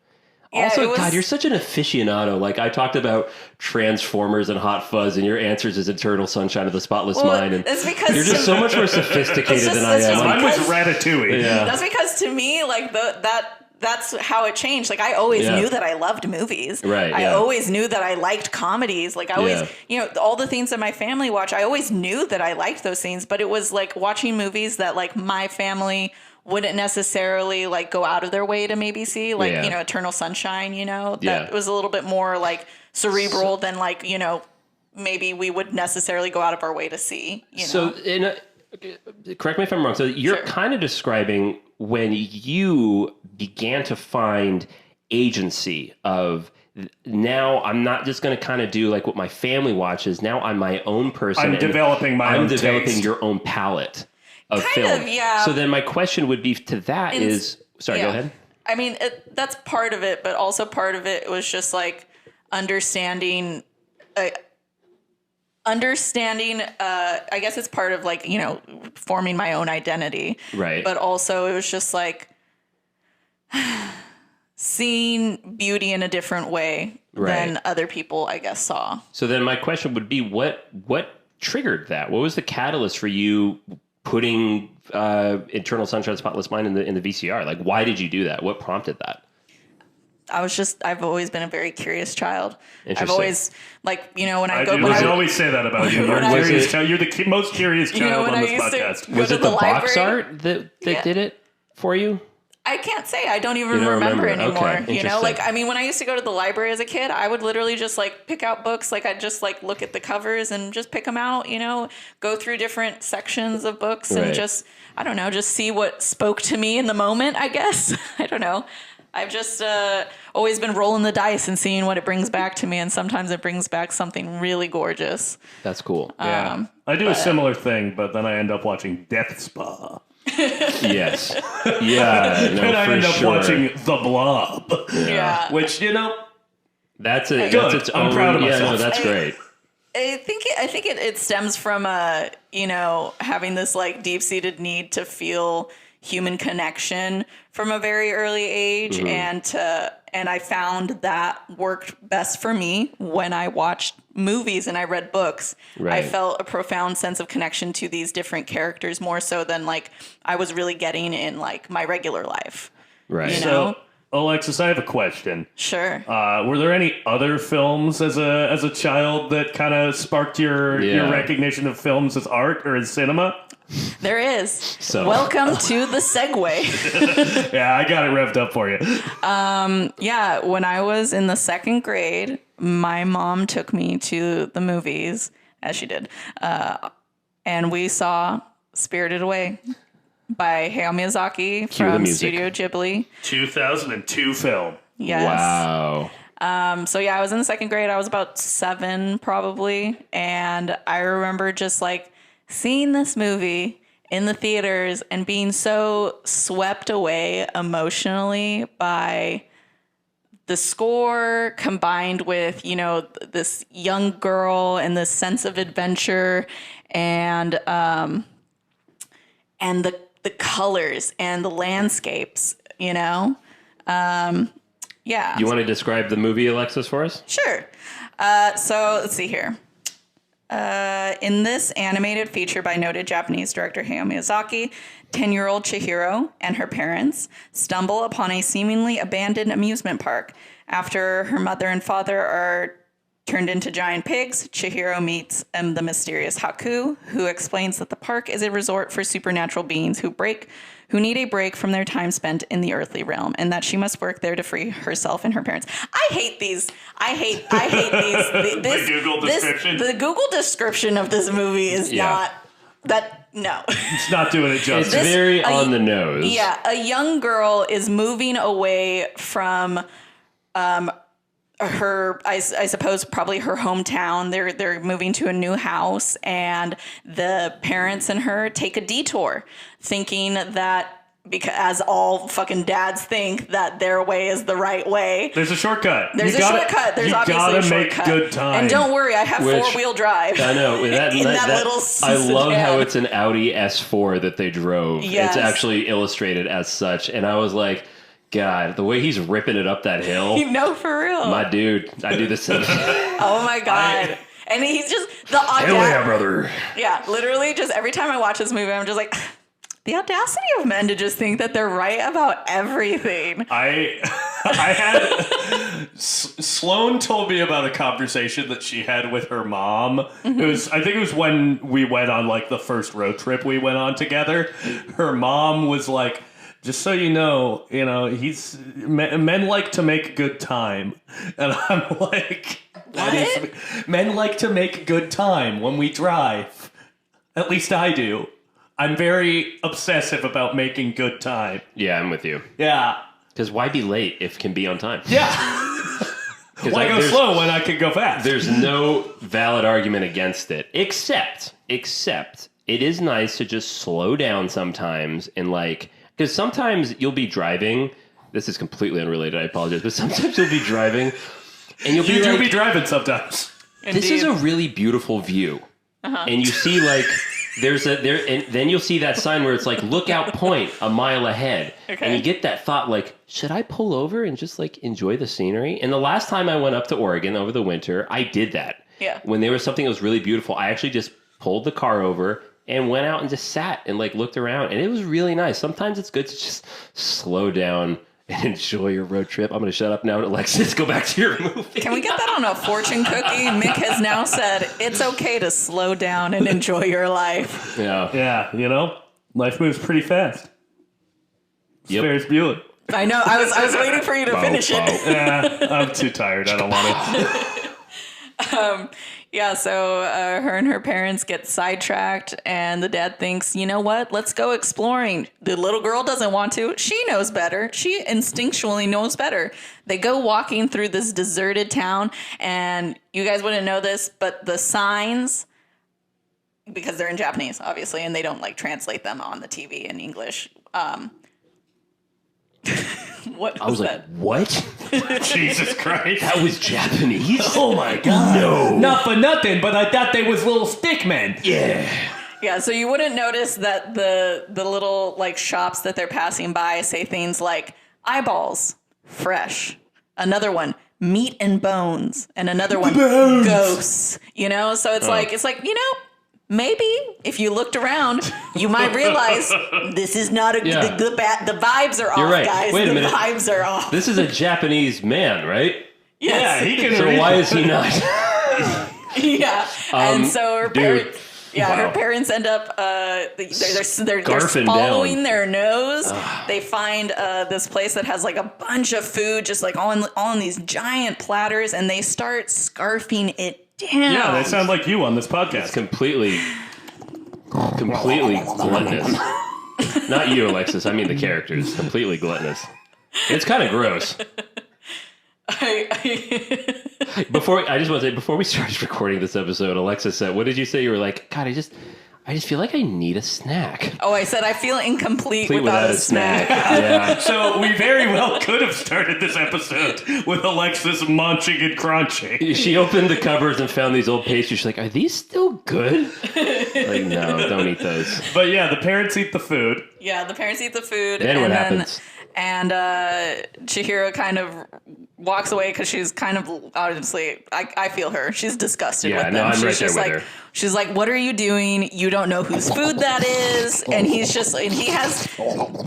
Yeah, also, God, you're such an aficionado. Like, I talked about Transformers and Hot Fuzz, and your answers is Eternal Sunshine of the Spotless Mind. And it's because you're just so much more sophisticated than I am. Mine was Ratatouille. Yeah. That's because to me, like, that's how it changed. Like, I always knew that I loved movies. Right. I always knew that I liked comedies. Like, I always, you know, all the things that my family watched, I always knew that I liked those things. But it was like watching movies that like my family wouldn't necessarily like go out of their way to maybe see, like, you know, Eternal Sunshine, you know, that was a little bit more like cerebral than like, you know, maybe we would necessarily go out of our way to see, you know. So, correct me if I'm wrong. So you're kind of describing when you began to find agency of now I'm not just going to kind of do like what my family watches. Now I'm my own person. I'm developing my own developing taste. your own palette of Kind film. of, yeah. So then my question would be to that sorry, go ahead. I mean, that's part of it, but also part of it was just like understanding, I guess it's part of like, you know, forming my own identity. Right. But also it was just like seeing beauty in a different way than other people, I guess, saw. So then my question would be, what triggered that? What was the catalyst for you putting Eternal Sunshine Spotless Mind in the VCR? Like, why did you do that? What prompted that? I've always been a very curious child. Interesting. I've always, like, you know, when I go... I always say that about you. You're the most curious child on this podcast. Was it the box art that did it for you? I can't say. I don't even You don't remember remember. anymore. Okay, You know, like, interesting. I mean, when I used to go to the library as a kid, I would literally just like pick out books. Like I'd just like look at the covers and just pick them out, you know, go through different sections of books and Right. just, I don't know, just see what spoke to me in the moment, I guess. I don't know. I've just always been rolling the dice and seeing what it brings back to me. And sometimes it brings back something really gorgeous. That's cool. Yeah. I do a similar thing, but then I end up watching Death Spa. Yes. Yeah. No, And I for end up sure. watching The Blob. Yeah. Which, you know, That's Good. its I'm own. proud of Yeah, myself. no, that's great. I think it stems from you know, having this like deep-seated need to feel human connection from a very early age, and I found that worked best for me when I watched movies and I read books. Right. I felt a profound sense of connection to these different characters more so than like I was really getting in like my regular life. Right. You so, know? Alexis, I have a question. Sure. Were there any other films as a child that kind of sparked your recognition of films as art or as cinema? There is. So- Welcome to the segue. Yeah, I got it revved up for you. Yeah, when I was in the second grade, my mom took me to the movies, as she did, and we saw Spirited Away by Hayao Miyazaki Cue the from music. Studio Ghibli. 2002 film. Yes. Wow. So yeah, I was in the second grade. I was about 7 probably, and I remember just like seeing this movie in the theaters and being so swept away emotionally by the score combined with, you know, this young girl and this sense of adventure and the colors and the landscapes, you know? Yeah. You want to describe the movie, Alexis, for us? Sure. So let's see here. In this animated feature by noted Japanese director Hayao Miyazaki, 10-year-old Chihiro and her parents stumble upon a seemingly abandoned amusement park. After her mother and father are turned into giant pigs, Chihiro meets the mysterious Haku, who explains that the park is a resort for supernatural beings who need a break from their time spent in the earthly realm, and that she must work there to free herself and her parents. I hate these. I hate these. The Google description? The Google description of this movie is not that. No. It's not doing it It's justice. very on the nose. Yeah, a young girl is moving away from her, I suppose, probably her hometown. They're moving to a new house, and the parents and her take a detour, thinking that, because as all fucking dads think, that their way is the right way. There's a shortcut. There's a shortcut. There's obviously a shortcut. Make good time. And don't worry, I have Which- 4-wheel drive. I know. In that little I love how sedan. it's an Audi S4 that they drove. Yes. It's actually illustrated as such. And I was like, God, the way he's ripping it up that hill. No, for real. My dude, I do the same. Oh my God. And he's just the Hell yeah, audacity. brother. Yeah, literally, just every time I watch this movie, I'm just like, the audacity of men to just think that they're right about everything. I had Sloane told me about a conversation that she had with her mom. Mm-hmm. I think it was when we went on like the first road trip we went on together. Her mom was like, just so you know, men like to make good time. And I'm like, men like to make good time when we drive. At least I do. I'm very obsessive about making good time. Yeah, I'm with you. Yeah. Because why be late if can be on time? Yeah. 'Cause Why go there's- slow when I can go fast? There's no valid argument against it, except it is nice to just slow down sometimes and like, because sometimes you'll be driving. This is completely unrelated. I apologize, but sometimes you'll be driving and you'll be You do like, be driving sometimes. this is a really beautiful view, and you see like and then you'll see that sign where it's like lookout point a mile ahead, Okay. and you get that thought like, should I pull over and just like enjoy the scenery? And the last time I went up to Oregon over the winter, I did that. Yeah. When there was something that was really beautiful, I actually just pulled the car over and went out and just sat and like looked around, and it was really nice. Sometimes it's good to just slow down and enjoy your road trip. I'm going to shut up now and Alexis, go back to your movie. Can we get that on a fortune cookie? Mick has now said it's okay to slow down and enjoy your life. Yeah. Yeah, life moves pretty fast. Ferris Bueller. I know. I was waiting for you to finish it. Yeah, I'm too tired. I don't want to. Yeah, so her and her parents get sidetracked, and the dad thinks, you know what? Let's go exploring. The little girl doesn't want to. She knows better. She instinctually knows better. They go walking through this deserted town, and you guys wouldn't know this, but the signs, because they're in Japanese, obviously, and they don't like translate them on the TV in English. What I was like, that? what? Jesus Christ. That was Japanese? Oh my God. No. Not for nothing, but I thought they was little stick men. Yeah. Yeah, so you wouldn't notice that the little like shops that they're passing by say things like eyeballs, fresh. Another one, meat and bones, and another one, ghosts. You know, so it's like you know, maybe if you looked around, you might realize this is not a Yeah. the vibes are You're off, right. guys. Wait a the minute. vibes are off. This is a Japanese man, right? Yes. Yeah, he can So read. why is he not? Yeah, and so her dude. parents. Yeah, Wow. her parents end up they're Scarfing following down. their nose. They find this place that has like a bunch of food, just like on these giant platters, and they start scarfing it down. Yeah, they sound like you on this podcast. completely gluttonous. Not you, Alexis. I mean the characters. Completely gluttonous. It's kind of gross. Before we started recording this episode, Alexis said, "What did you say?" You were like, "God, I just feel like I need a snack." Oh, I said I feel incomplete Complete without a snack. Yeah. So we very well could have started this episode with Alexis munching and crunching. She opened the cupboards and found these old pastries. She's like, "Are these still good?" Like, no, don't eat those. But yeah, the parents eat the food. Yeah, the parents eat the food. Then what happens? And Chihiro kind of walks away because she's kind of, honestly, I feel her. She's disgusted Yeah, with them. no, I'm she's right there just with like, her. she's like, what are you doing? You don't know whose food that is. And he has,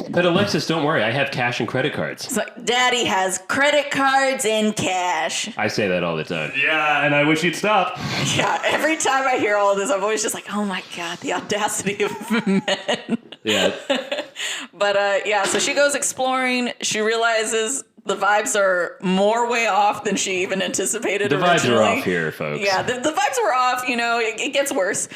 But Alexis, don't worry. I have cash and credit cards. it's like, Daddy has credit cards and cash. I say that all the time. Yeah, and I wish you'd stop. Yeah, every time I hear all of this, I'm always just like, oh my God, the audacity of men. Yeah. But yeah, so she goes exploring. She realizes the vibes are more way off than she even anticipated The vibes originally. are off here, folks. Yeah, the vibes were off. You know, it gets worse.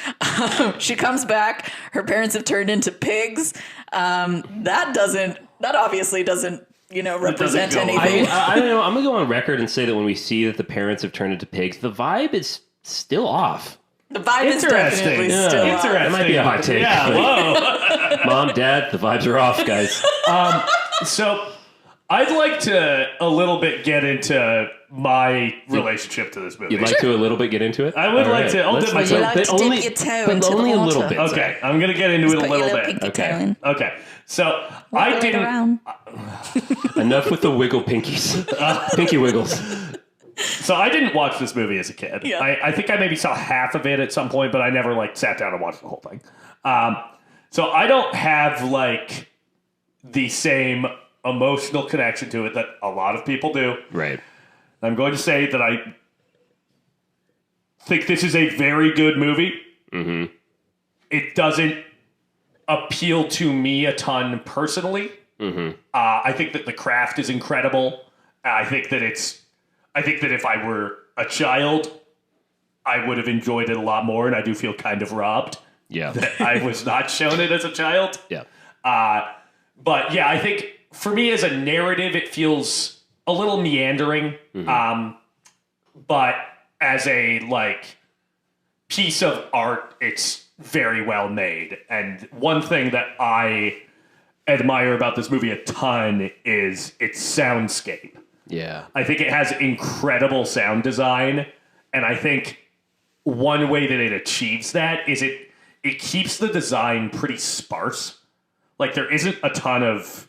She comes back. Her parents have turned into pigs. That obviously doesn't, you know, represent go. anything. I don't know. I'm going to go on record and say that when we see that the parents have turned into pigs, the vibe is still off. The vibe is Interesting. definitely Yeah. still off. Interesting. That might be a hot take. Yeah, whoa. Mom, Dad, the vibes are off, guys. So I'd like to a little bit get into my relationship to this movie. You'd like to a little bit get into it? I would All like right. to. I'll Let's- dip my but toe. like to dip only, your toe but into the only a water. little bit. Okay, I'm gonna get into it a Put your little little bit. pinky toe Okay. in. Okay, so I Wiggle it didn't. around. Enough with the wiggle pinkies. Pinky wiggles. So I didn't watch this movie as a kid. Yeah. I think I maybe saw half of it at some point, but I never like sat down and watched the whole thing. So I don't have like the same emotional connection to it that a lot of people do. Right. I'm going to say that I think this is a very good movie. Mm-hmm. It doesn't appeal to me a ton personally. Mm-hmm. I think that the craft is incredible. I think that if I were a child, I would have enjoyed it a lot more, and I do feel kind of robbed Yeah. that I was not shown it as a child. Yeah. But yeah, I think for me as a narrative, it feels a little meandering. But as a like piece of art, it's very well made. And one thing that I admire about this movie a ton is its soundscape. Yeah. I think it has incredible sound design, and I think one way that it achieves that is it keeps the design pretty sparse. Like there isn't a ton of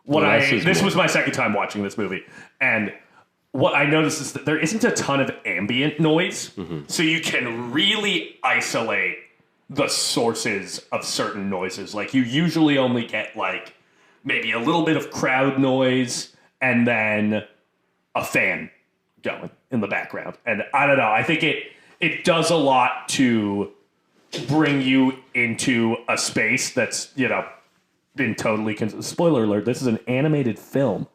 this was my second time watching this movie, and what I noticed is that there isn't a ton of ambient noise, so you can really isolate the sources of certain noises. Like you usually only get like maybe a little bit of crowd noise and then a fan going in the background. And I don't know, I think it does a lot to bring you into a space that's, you know, been totally spoiler alert. This is an animated film,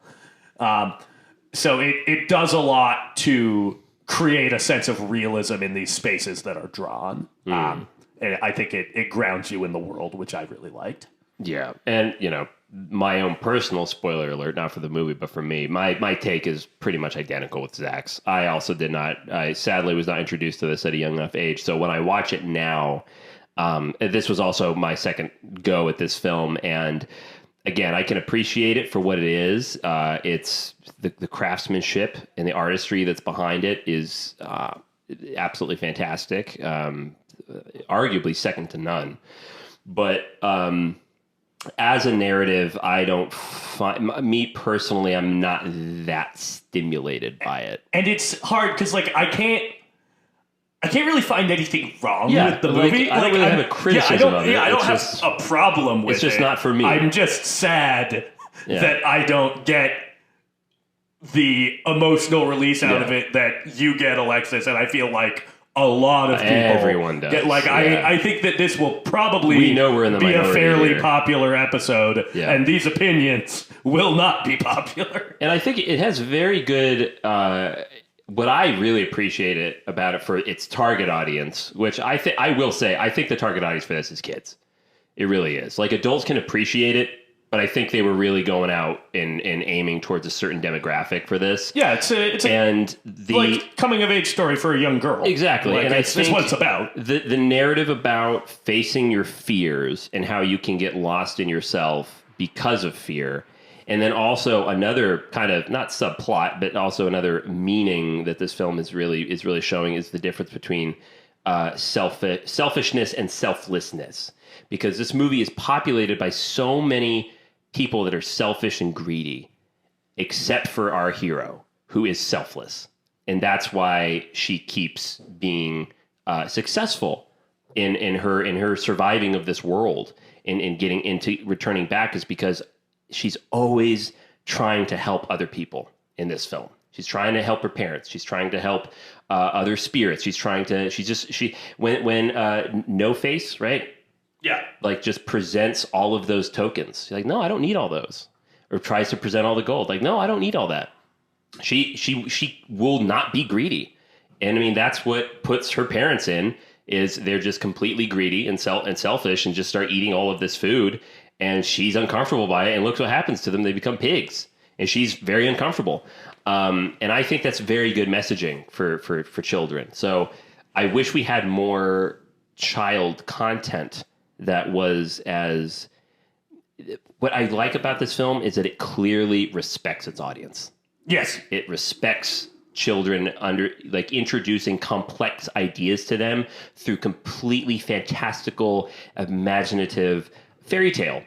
so it does a lot to create a sense of realism in these spaces that are drawn. And I think it grounds you in the world, which I really liked. Yeah, and my own personal spoiler alert, not for the movie, but for me, my take is pretty much identical with Zach's. I also I sadly was not introduced to this at a young enough age. So when I watch it now, this was also my second go at this film. And again, I can appreciate it for what it is. It's the craftsmanship and the artistry that's behind it is absolutely fantastic. Arguably second to none. But as a narrative, I don't find, me personally, I'm not that stimulated by it. And it's hard because I can't really find anything wrong with the movie. I don't really have a criticism of it. I don't have a problem with it. It's just not for me. I'm just sad that I don't get the emotional release out of it that you get, Alexis, and I feel like a lot of people, everyone does. I think that this will probably we're in the be a fairly here. Popular episode, and these opinions will not be popular. And I think it has very good. What I really appreciate it about it for its target audience, which I think the target audience for this is kids. It really is. Adults can appreciate it, but I think they were really going out and aiming towards a certain demographic for this. Yeah, it's a coming of age story for a young girl. Exactly. And that's what it's about. The narrative about facing your fears and how you can get lost in yourself because of fear. And then also another kind of, not subplot, but also another meaning that this film is really showing is the difference between selfishness and selflessness. Because this movie is populated by so many people that are selfish and greedy, except for our hero, who is selfless. And that's why she keeps being successful in her surviving of this world and getting into returning back, is because she's always trying to help other people in this film. She's trying to help her parents. She's trying to help other spirits. When No Face, right? Yeah. Just presents all of those tokens. She's like, no, I don't need all those. Or tries to present all the gold. No, I don't need all that. She will not be greedy. And I mean, that's what puts her parents in, is they're just completely greedy and selfish and just start eating all of this food. And she's uncomfortable by it. And look what happens to them. They become pigs. And she's very uncomfortable. And I think that's very good messaging for children. So I wish we had more child content that was as... What I like about this film is that it clearly respects its audience. Yes. It respects children introducing complex ideas to them through completely fantastical, imaginative fairy tale.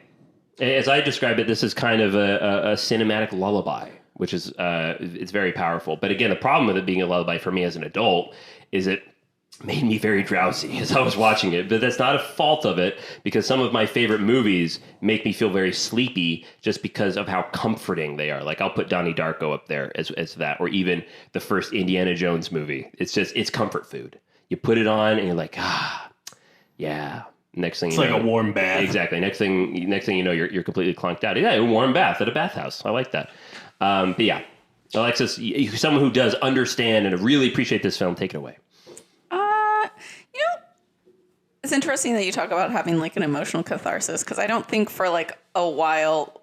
As I describe it, this is kind of a cinematic lullaby, which is it's very powerful. But again, the problem with it being a lullaby for me as an adult is it made me very drowsy as I was watching it. But that's not a fault of it, because some of my favorite movies make me feel very sleepy just because of how comforting they are. I'll put Donnie Darko up there as that, or even the first Indiana Jones movie. It's comfort food. You put it on and you're like, yeah. Next thing it's like a warm bath. Exactly. Next thing you know, you're completely clunked out. Yeah, a warm bath at a bathhouse. I like that. But yeah, Alexis, someone who does understand and really appreciate this film, take it away. It's interesting that you talk about having an emotional catharsis, because I don't think for a while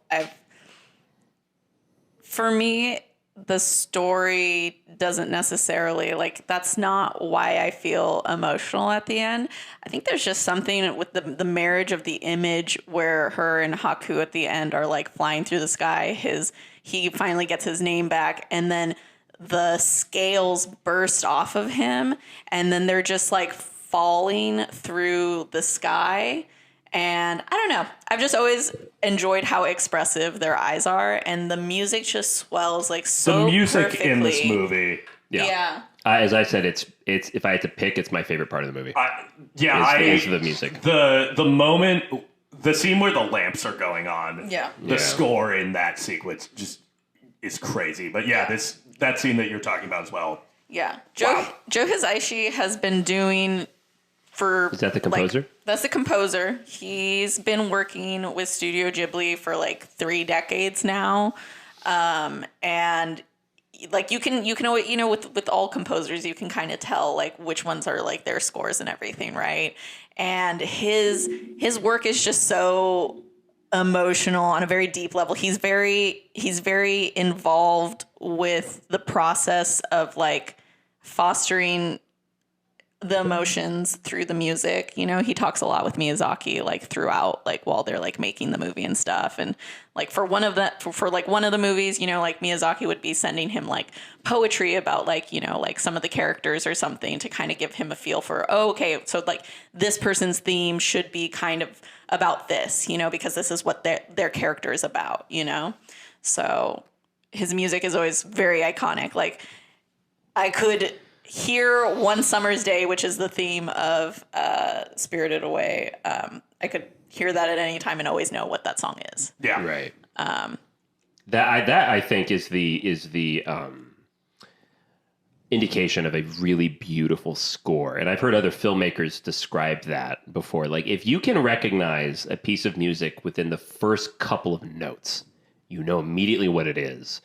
for me, the story doesn't necessarily that's not why I feel emotional at the end. I think there's just something with the marriage of the image where her and Haku at the end are flying through the sky. He finally gets his name back, and then the scales burst off of him, and then they're just falling through the sky. And I don't know, I've just always enjoyed how expressive their eyes are, and the music just swells so the music perfectly. In this movie. Yeah. As I said, it's if I had to pick, it's my favorite part of the movie. Is the music. The moment, the scene where the lamps are going on. Yeah. The score in that sequence just is crazy. But that scene that you're talking about as well. Yeah. Joe Hisaishi has been doing for... Is that the composer? That's the composer. He's been working with Studio Ghibli for like 3 decades now. And like you can always, with all composers, you can kind of tell like which ones are like their scores and everything, right? And his work is just so emotional on a very deep level. He's very involved with the process of like fostering the emotions through the music. He talks a lot with Miyazaki like throughout, like while they're like making the movie and stuff. And like for one of the movies, like Miyazaki would be sending him like poetry about like, like some of the characters or something to kind of give him a feel for, okay, so like this person's theme should be kind of about this, because this is what their character is about, So his music is always very iconic. Like I could hear One Summer's Day, which is the theme of Spirited Away. I could hear that at any time and always know what that song is. Yeah. Right. That I think is the indication of a really beautiful score. And I've heard other filmmakers describe that before. Like if you can recognize a piece of music within the first couple of notes, you know immediately what it is,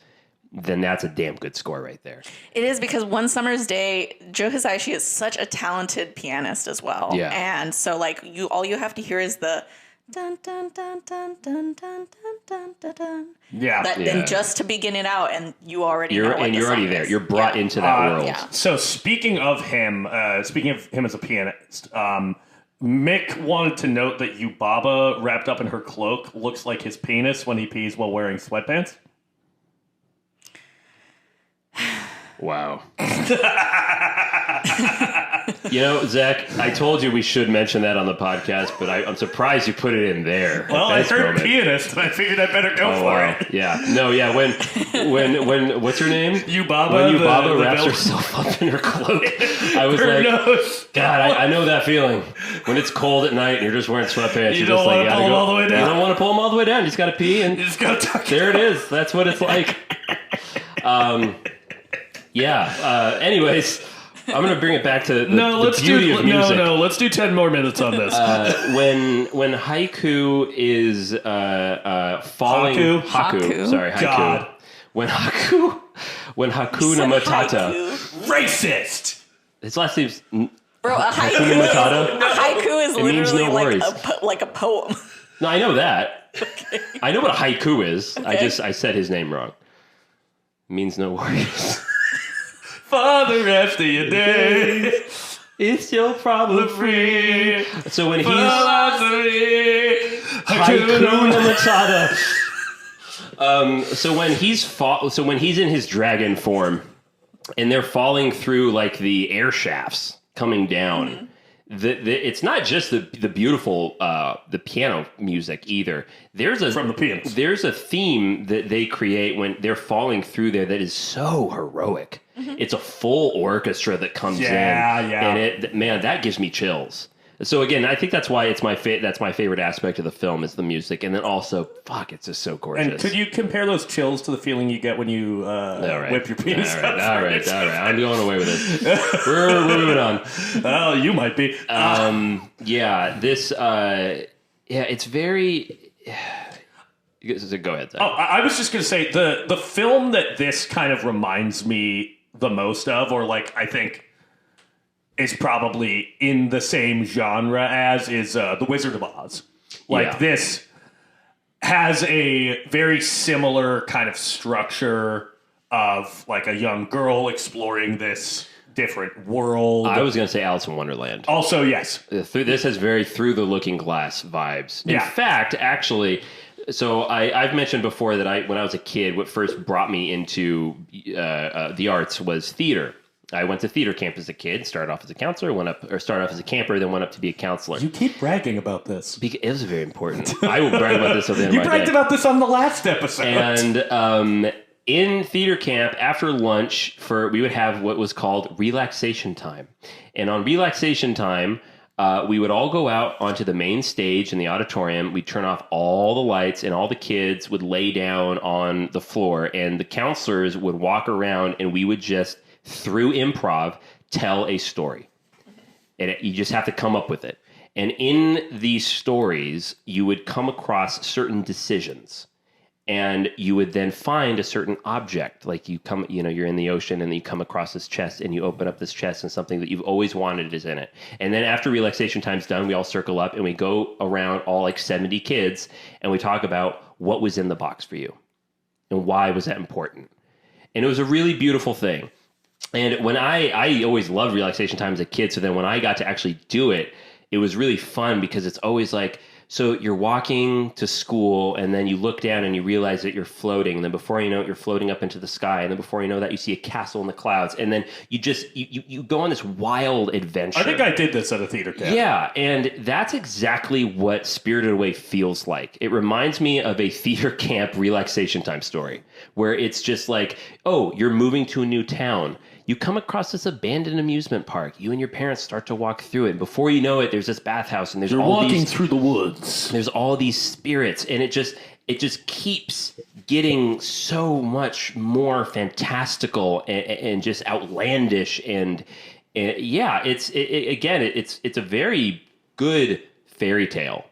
then that's a damn good score right there. It is, because One Summer's Day, Joe Hisaishi is such a talented pianist as well. Yeah. And so like all you have to hear is the dun dun dun dun dun dun dun dun dun. Yeah. And just to begin it out, and you already know what you're the already song there. is. You're brought into that world. Yeah. So speaking of him as a pianist, Mick wanted to note that Yubaba wrapped up in her cloak looks like his penis when he pees while wearing sweatpants. Wow. Zach, I told you we should mention that on the podcast, but I'm surprised you put it in there. Well, I heard pianist, and I figured I better go for it. Yeah. No, yeah. When what's her name? Yubaba. When Yubaba wraps herself up in her cloak, I was her like, nose. God, I know that feeling. When it's cold at night and you're just wearing sweatpants, You you're don't just like, want to pull them all the way down. You don't want to pull them all the way down. You just got to pee, and You just gotta tuck there it is. That's what it's like. Yeah. Anyways, I'm going to bring it back to the beauty of music. No, let's do 10 more minutes on this. When haiku is falling... Haku. Sorry, haiku. God. When Hakuna Matata... Racist! His last name's... Bro, a Hakuna Matata? haiku is It means literally no like worries. like a poem. No, I know that. Okay. I know what a haiku is. Okay. I said his name wrong. It means no worries. For the rest of your days, It's your problem free. So when he's... Philosophy. Hakuna Matata. So when he's in his dragon form, and they're falling through like the air shafts coming down. It's not just the beautiful the piano music either. There's a theme that they create when they're falling through there that is so heroic. It's a full orchestra that comes in, and that gives me chills. So again, I think that's why it's that's my favorite aspect of the film is the music, and then also, it's just so gorgeous. And could you compare those chills to the feeling you get when you whip your penis all out? right. I'm going away with it. We're moving on. Oh, you might be. It's very... Go ahead, Zach. Oh, I was just going to say, the film that this kind of reminds me the most of, or like I think is probably in the same genre as, is The Wizard of Oz. This has a very similar kind of structure of like a young girl exploring this different world. I was going to say Alice in Wonderland. Also, yes. This has very Through the Looking Glass vibes. In Yeah. fact, actually... So I've mentioned before that when I was a kid, what first brought me into the arts was theater. I went to theater camp as a kid, started off as a counselor, started off as a camper, then went up to be a counselor. You keep bragging about this. It was very important. I will brag about this at the end You of my day. bragged about this on the last episode. And in theater camp, after lunch, we would have what was called relaxation time. And on relaxation time... we would all go out onto the main stage in the auditorium. We'd turn off all the lights, and all the kids would lay down on the floor, and the counselors would walk around, and we would just, through improv, tell a story. And you just have to come up with it. And in these stories, you would come across certain decisions. And you would then find a certain object, like you're in the ocean and you come across this chest and you open up this chest and something that you've always wanted is in it. And then after relaxation time's done, we all circle up and we go around all like 70 kids and we talk about what was in the box for you and why was that important. And it was a really beautiful thing. And when I always loved relaxation time as a kid. So then when I got to actually do it, it was really fun because it's always like, so you're walking to school and then you look down and you realize that you're floating. And then before you know it, you're floating up into the sky. And then before you know that, you see a castle in the clouds. And then you just, you go on this wild adventure. I think I did this at a theater camp. Yeah. And that's exactly what Spirited Away feels like. It reminds me of a theater camp relaxation time story where it's just like, oh, you're moving to a new town. You come across this abandoned amusement park. You and your parents start to walk through it. Before you know it, there's this bathhouse, and You're walking through the woods. There's all these spirits, and it just keeps getting so much more fantastical and just outlandish. And yeah, it's a very good fairy tale.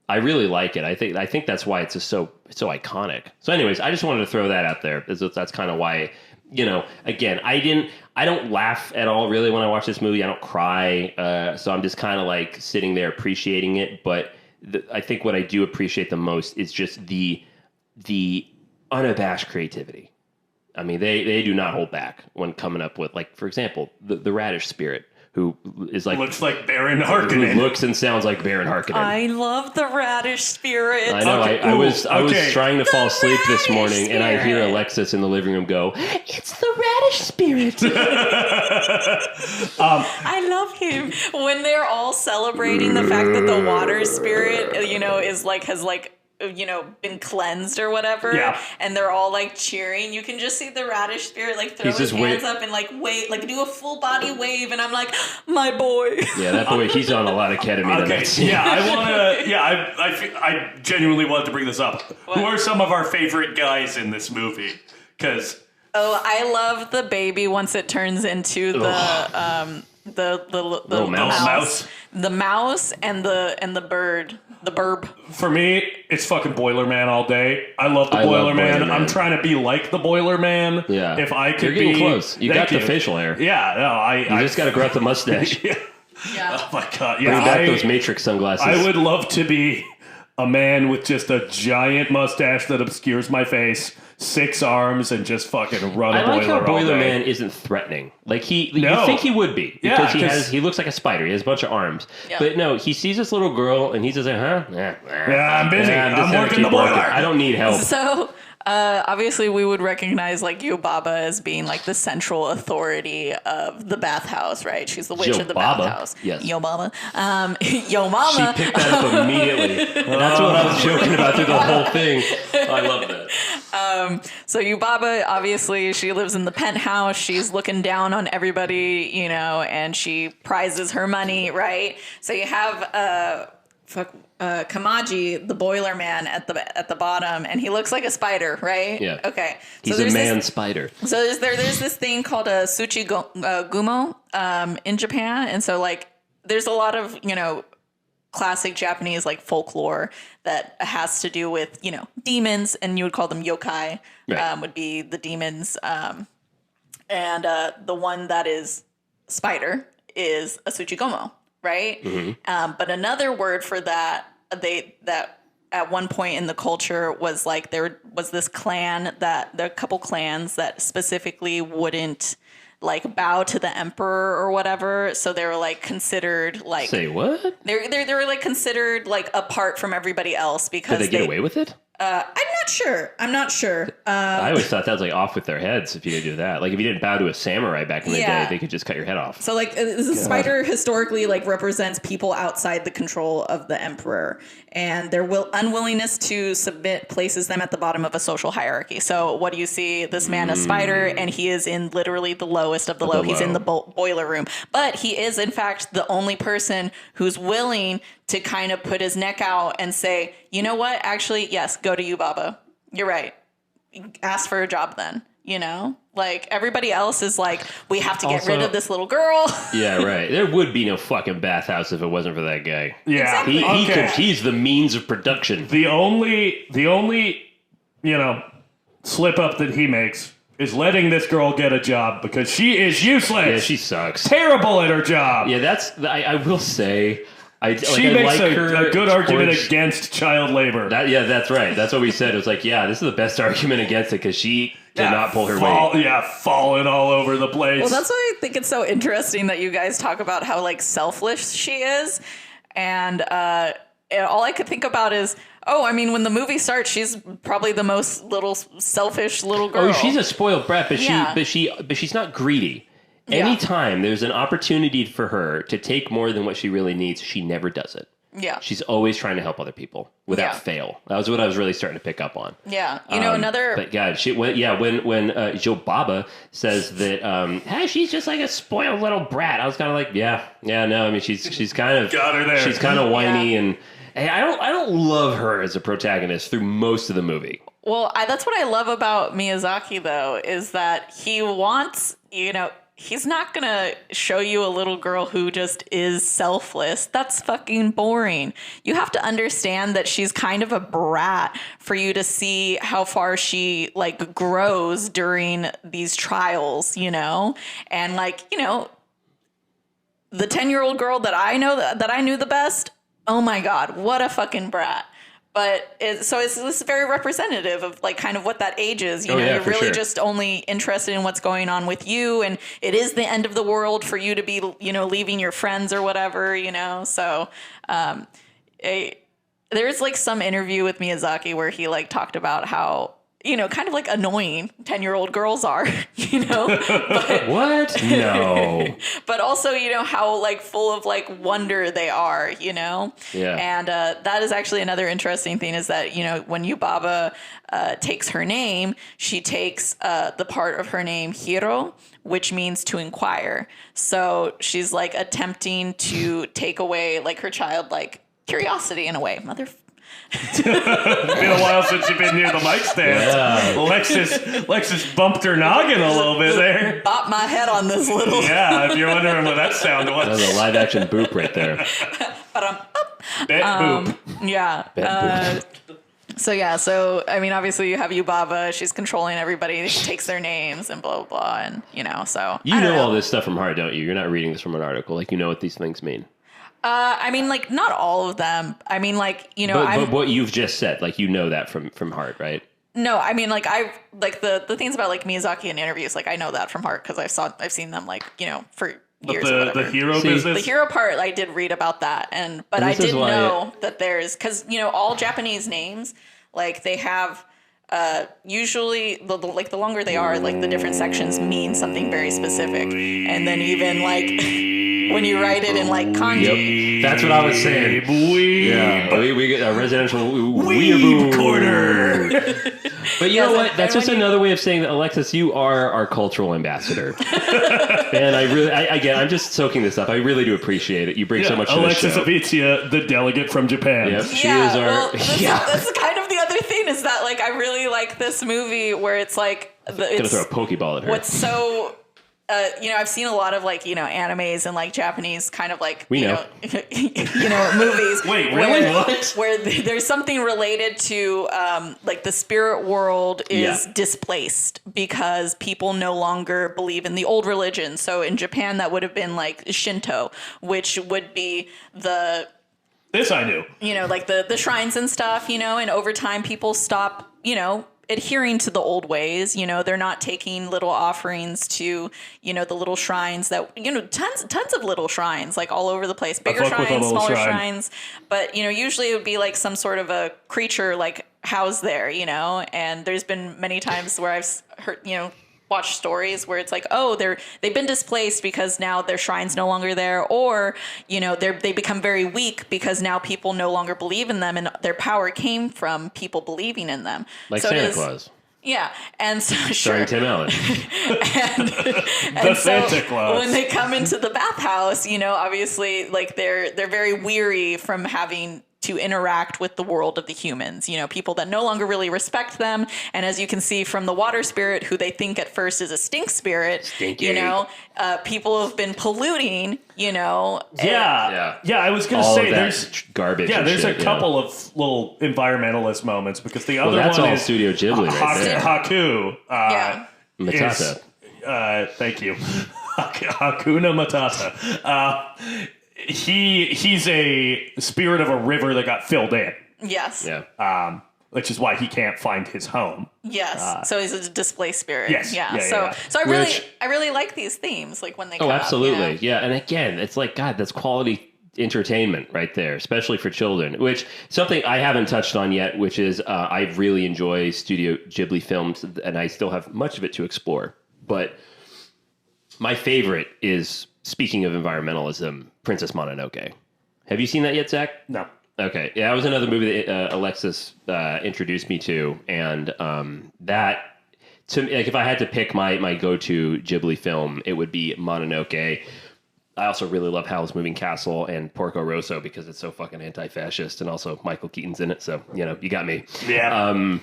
I really like it. I think that's why it's just so iconic. So, anyways, I just wanted to throw that out there. That's kind of why. Again, I don't laugh at all really when I watch this movie. I don't cry. So I'm just kind of like sitting there appreciating it. But I think what I do appreciate the most is just the unabashed creativity. I mean, they do not hold back when coming up with, like, for example, the radish spirit, who is like... Looks like Baron Harkonnen. Who looks and sounds like Baron Harkonnen. I love the radish spirit. I know. Okay. I was trying to fall asleep this radish morning, and I hear spirit. Alexis in the living room go, "It's the radish spirit." I love him. When they're all celebrating the fact that the water spirit, has been cleansed or whatever. Yeah. And they're all like cheering. You can just see the radish spirit like throw He's his just hands up and like wave, like do a full body wave. And I'm like, my boy. Yeah, that boy, he's on a lot of ketamine. in that scene. I genuinely wanted to bring this up. What? Who are some of our favorite guys in this movie? Because Oh, I love the baby once it turns into the Little mouse. The mouse and the bird. The burb. For me, it's fucking Boiler Man all day. I love the I love Boiler Man. Boiler Man. I'm trying to be like the Boiler Man. Yeah. If I could You're getting be close. You Thank got the facial hair. Yeah. No. You just got to grow out the mustache. Yeah. Yeah. Oh my god. Bring Yeah. back those Matrix sunglasses. I would love to be a man with just a giant mustache that obscures my face, 6 arms, and just fucking run I a like boiler how Boiler all day. Man isn't threatening. Like you No. think he would be Yeah, because 'cause- he looks like a spider. He has a bunch of arms. Yeah. But no, he sees this little girl and he's just like, huh? Yeah, I'm busy. just I'm gonna working keep the boiler. I don't need help. So, obviously, we would recognize like Yubaba as being like the central authority of the bathhouse, right? She's the witch of the Yubaba? bathhouse. Yes. Yubaba. Yo mama. She picked that up immediately. That's what I was joking about through the whole thing. I love that. So Yubaba, obviously, she lives in the penthouse. She's looking down on everybody, and she prizes her money, right? So you have Kamaji, the boiler man, at the bottom, and he looks like a spider, right? Yeah. Okay. He's so a there's man this, spider. So there's this thing called a gumo in Japan, and so like there's a lot of classic Japanese like folklore that has to do with demons, and you would call them yokai. Right. Would be the demons, and the one that is spider is a tsuchigomo, right? Mm-hmm. But another word for that that at one point in the culture was like there was this clan there are a couple clans that specifically wouldn't like bow to the emperor or whatever, so they were like considered like Say what? they were like considered like apart from everybody else because Did they get away with it? I'm not sure. I always thought that was like off with their heads if you could do that. Like if you didn't bow to a samurai back in the Yeah. day, they could just cut your head off. So like the spider historically like represents people outside the control of the emperor, and their unwillingness to submit places them at the bottom of a social hierarchy. So what do you see? This man, a spider, and he is in literally the lowest of the low. He's in the boiler room, but he is in fact the only person who's willing to kind of put his neck out and say, you know what? Actually, yes, go to Yubaba. You're right. Ask for a job then. You know, like everybody else is like, we have to get Also- rid of this little girl. Yeah, right. There would be no fucking bathhouse if it wasn't for that guy. Yeah. Exactly. He's the means of production. The only, slip up that he makes is letting this girl get a job because she is useless. Yeah, she sucks. terrible at her job. Yeah, I will say, She I makes like her a good argument towards- against child labor. That's right. That's what we said. It was like, yeah, this is the best argument against it because she cannot pull her weight. Yeah, falling all over the place. Well, that's why I think it's so interesting that you guys talk about how like selfish she is, and all I could think about is, when the movie starts, she's probably the most selfish little girl. Oh, she's a spoiled brat, but Yeah. she's not greedy. Yeah. Anytime there's an opportunity for her to take more than what she really needs, she never does it. Yeah. She's always trying to help other people without Yeah. fail. That was what I was really starting to pick up on. Yeah. Another. But God, when Yubaba says that, hey, she's just like a spoiled little brat. I was kind of like, no. I mean, she's kind of Got her there. She's kind of whiny and hey, I don't love her as a protagonist through most of the movie. Well, that's what I love about Miyazaki, though, is that he wants, he's not going to show you a little girl who just is selfless. That's fucking boring. You have to understand that she's kind of a brat for you to see how far she, like, grows during these trials, And, like, the 10-year-old girl that I knew the best, oh my God, what a fucking brat. But this is very representative of like kind of what that age is. You're really just only interested in what's going on with you, and it is the end of the world for you to be, leaving your friends or whatever, So there's like some interview with Miyazaki where he like talked about how, kind of like annoying 10-year-old girls are, But, What? No. but also, how like full of like wonder they are, Yeah. And that is actually another interesting thing is that, when Yubaba takes her name, she takes the part of her name Hiro, which means to inquire. So she's like attempting to take away like her childlike curiosity in a way. It's been a while since you've been near the mic stand. Yeah. Lexus bumped her noggin a little bit there. Bop my head on this little. Yeah, if you're wondering what that sound That was was. a live action boop right there. Bet boop. Yeah. Bet So obviously you have Yubaba. She's controlling everybody. She takes their names and blah, blah, blah. And, so. You know all this stuff from heart, don't you? You're not reading this from an article. Like, you know what these things mean. Like, not all of them. But what you've just said, like, you know that from heart, right? No, I like the things about like Miyazaki in interviews, like I know that from heart because I've seen them like, for years or whatever. The hero See, business. The hero part, I did read about that, but I did know that there's because all Japanese names like they have usually the longer they are, like the different sections mean something very specific, and then even like when you write it in like kanji. Yep. That's what I was saying. Yeah, we get a residential Weeb corner. But you know what? and That's just when you- another way of saying that, Alexis, you are our cultural ambassador. And I'm just soaking this up. I really do appreciate it. You bring so much to the Alexis show. Avizia, the delegate from Japan. Yep, she is our... Well, that's kind of the other thing is that like I really like this movie where it's like Gonna throw a Pokeball at her. what's so I've seen a lot of like animes and like Japanese kind of like We know. movies. Wait, really? What? Where there's something related to like the spirit world is displaced because people no longer believe in the old religion. So in Japan that would have been like Shinto, which would be the This I knew. like the shrines and stuff, and over time people stop, adhering to the old ways. They're not taking little offerings to, the little shrines that, tons of little shrines, like all over the place, bigger fuck with a shrines, little smaller shrine. shrines. But, usually it would be like some sort of a creature like housed there, and there's been many times where I've heard, watch stories where it's like, oh, they've been displaced because now their shrine's no longer there, or they become very weak because now people no longer believe in them, and their power came from people believing in them. like so Santa Claus. Yeah, and so Starring Tim Allen. and so Santa Claus. when they come into the bathhouse, obviously, like they're very weary from having to interact with the world of the humans, you know, people that no longer really respect them. And as you can see from the water spirit, who they think at first is a stink spirit, Stinky. you know, people have been polluting, you know. Yeah. I was going to All say of that there's garbage. Yeah, and there's shit, a couple of little environmentalist moments because the other that's one all is Studio Ghibli right there. Haku. Yeah. Matata. Thank you. Hakuna Matata. He's a spirit of a river that got filled in. Yes. Yeah. Which is why he can't find his home. Yes. So he's a displaced spirit. Yes. Yeah. Yeah. So I really like these themes, like when they come Oh, up, absolutely. you know? Yeah. And again, it's like, God, that's quality entertainment right there, especially for children, which something I haven't touched on yet, which is I really enjoy Studio Ghibli films, and I still have much of it to explore. But my favorite is, speaking of environmentalism, Princess Mononoke. Have you seen that yet, Zach? No. Okay. Yeah, that was another movie that Alexis introduced me to, and that, to me, like, if I had to pick my go-to Ghibli film, it would be Mononoke. I also really love Howl's Moving Castle and Porco Rosso because it's so fucking anti-fascist, and also Michael Keaton's in it, so, you know, you got me. Yeah.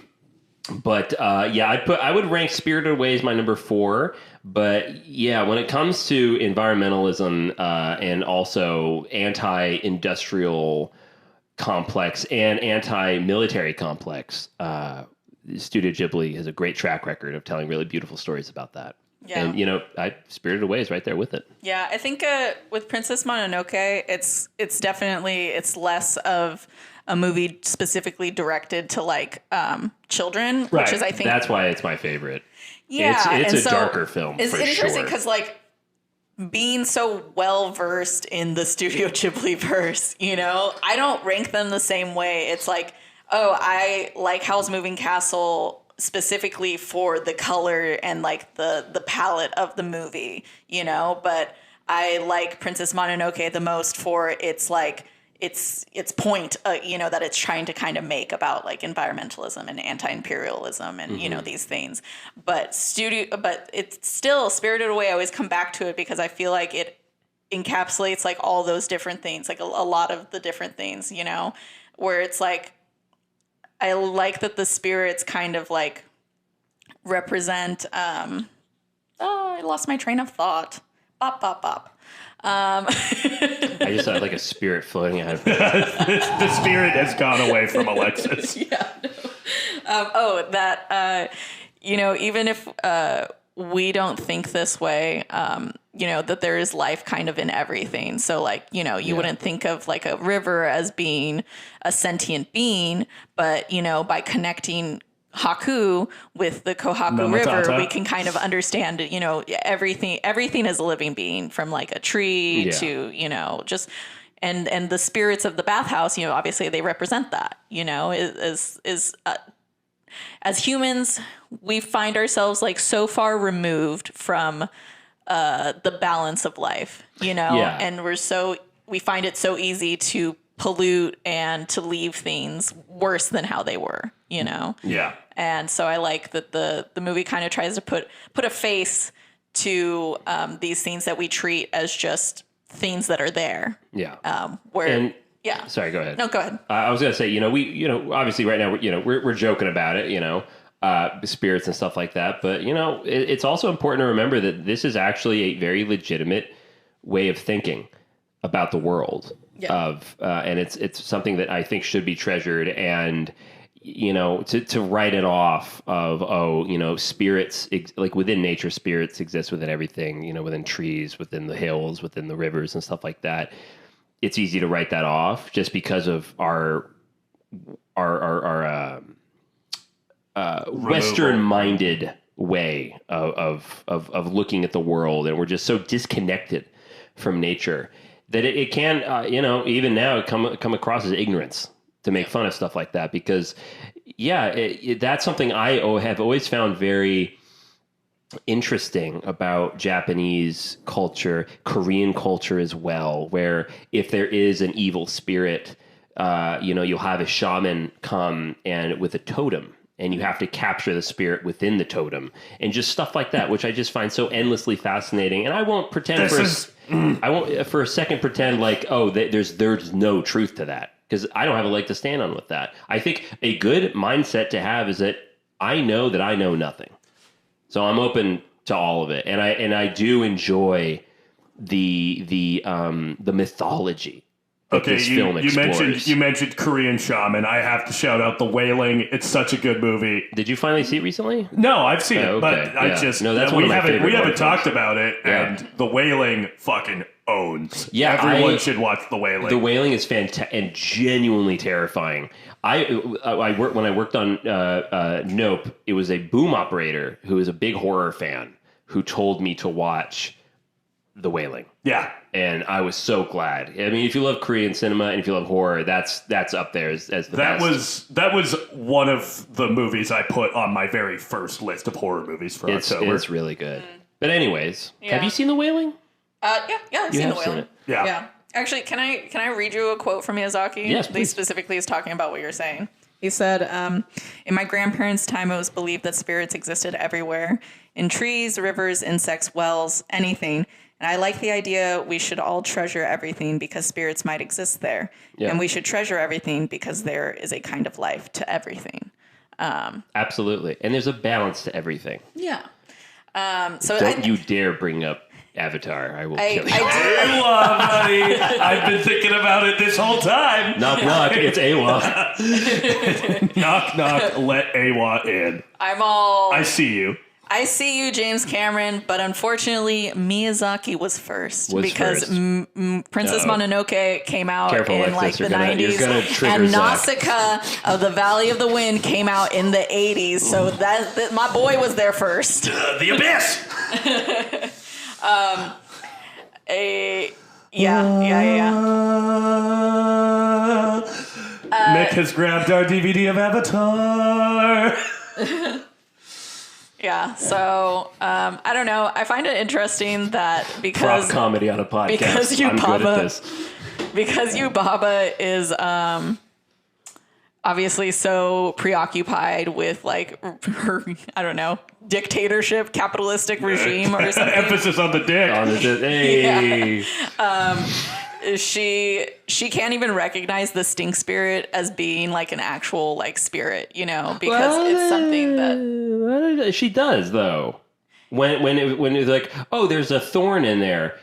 But I would rank Spirited Away as my number 4. But yeah, when it comes to environmentalism and also anti-industrial complex and anti-military complex, Studio Ghibli has a great track record of telling really beautiful stories about that. Yeah. And, you know, Spirited Away is right there with it. Yeah, I think with Princess Mononoke, it's definitely, it's less of a movie specifically directed to like children, Right. which is, I think, That's why it's my favorite. yeah, It's and a so darker film, It's for interesting sure. because like being so well versed in the Studio Ghibli verse, you know, I don't rank them the same way. It's like, oh, I like Howl's Moving Castle specifically for the color and like the palette of the movie, you know, but I like Princess Mononoke the most for its like its point, you know, that it's trying to kind of make about like environmentalism and anti-imperialism and you know these things. But it's still Spirited Away. I always come back to it because I feel like it encapsulates like all those different things, like a lot of the different things, you know, where it's like I like that the spirits kind of like represent. I lost my train of thought. Bop bop bop. I just had like a spirit floating out of me. The spirit has gone away from Alexis. Yeah. You know, even if we don't think this way, you know, that there is life kind of in everything. So like, you know, you wouldn't think of like a river as being a sentient being, but, you know, by connecting Haku with the Kohaku No River, Matata. we can kind of understand, you know, everything is a living being, from like a tree to, you know, just, and the spirits of the bathhouse, you know, obviously they represent that, you know, as humans, we find ourselves like so far removed from the balance of life, you know, and we find it so easy to pollute and to leave things worse than how they were, you know? Yeah. And so I like that the movie kind of tries to put a face to these things that we treat as just things that are there. Yeah. Yeah. Sorry, go ahead. No, go ahead. I was gonna say, you know, obviously right now, we're joking about it, you know, spirits and stuff like that. But you know, it's also important to remember that this is actually a very legitimate way of thinking about the world. Yeah. And it's something that I think should be treasured. And you know, to write it off of, oh, you know, spirits, like within nature, spirits exist within everything, you know, within trees, within the hills, within the rivers and stuff like that. It's easy to write that off just because of our Western-minded way of looking at the world, and we're just so disconnected from nature that it can, you know, even now come across as ignorance to make fun of stuff like that. Because, that's something I have always found very interesting about Japanese culture, Korean culture as well, where if there is an evil spirit, you know, you'll have a shaman come and with a totem, and you have to capture the spirit within the totem, and just stuff like that, which I just find so endlessly fascinating. And I won't pretend I won't for a second pretend like, oh, there's no truth to that, because I don't have a leg to stand on with that. I think a good mindset to have is that I know nothing. So I'm open to all of it. And I do enjoy the mythology that this film explores. You mentioned Korean Shaman. I have to shout out The Wailing. It's such a good movie. Did you finally see it recently? No, I've seen it, okay. but I just that's one of my favorite we haven't horror talked films. about it, and The Wailing fucking owns. Yeah, everyone should watch The Wailing. The Wailing is fantastic and genuinely terrifying. When I worked on Nope, it was a boom operator who is a big horror fan who told me to watch The Wailing. Yeah. And I was so glad. I mean, if you love Korean cinema and if you love horror, that's up there as the best. That was one of the movies I put on my very first list of horror movies for October. It's really good. But anyways, have you seen The Wailing? Yeah, I've seen The Wailing. Seen it. Yeah. Actually, can I read you a quote from Miyazaki? Yes, He please. specifically is talking about what you're saying. He said, in my grandparents' time, it was believed that spirits existed everywhere. In trees, rivers, insects, wells, anything. And I like the idea we should all treasure everything because spirits might exist there. Yeah. And we should treasure everything because there is a kind of life to everything. Absolutely. And there's a balance to everything. Yeah. So Don't you dare bring up Avatar. I will kill you. Awa, buddy. I've been thinking about it this whole time. Knock, knock. It's Awa. Knock, knock. Let Awa in. I see you. I see you, James Cameron, but unfortunately, Miyazaki was first because Princess Mononoke came out Careful, in Alexis, like the you're 90s, gonna trigger and Zach. Nausicaa of the Valley of the Wind came out in the 80s. So that my boy was there first. The Abyss. Yeah. Mick has grabbed our DVD of Avatar. Yeah, so I don't know. I find it interesting that because Prop comedy on a podcast. because I'm good at this. because Yubaba is obviously so preoccupied with like her, I don't know, dictatorship, capitalistic regime or something. Emphasis on the dick. Hey. She can't even recognize the stink spirit as being like an actual like spirit, you know, because it's something that She does, though. When it's like, oh, there's a thorn in there,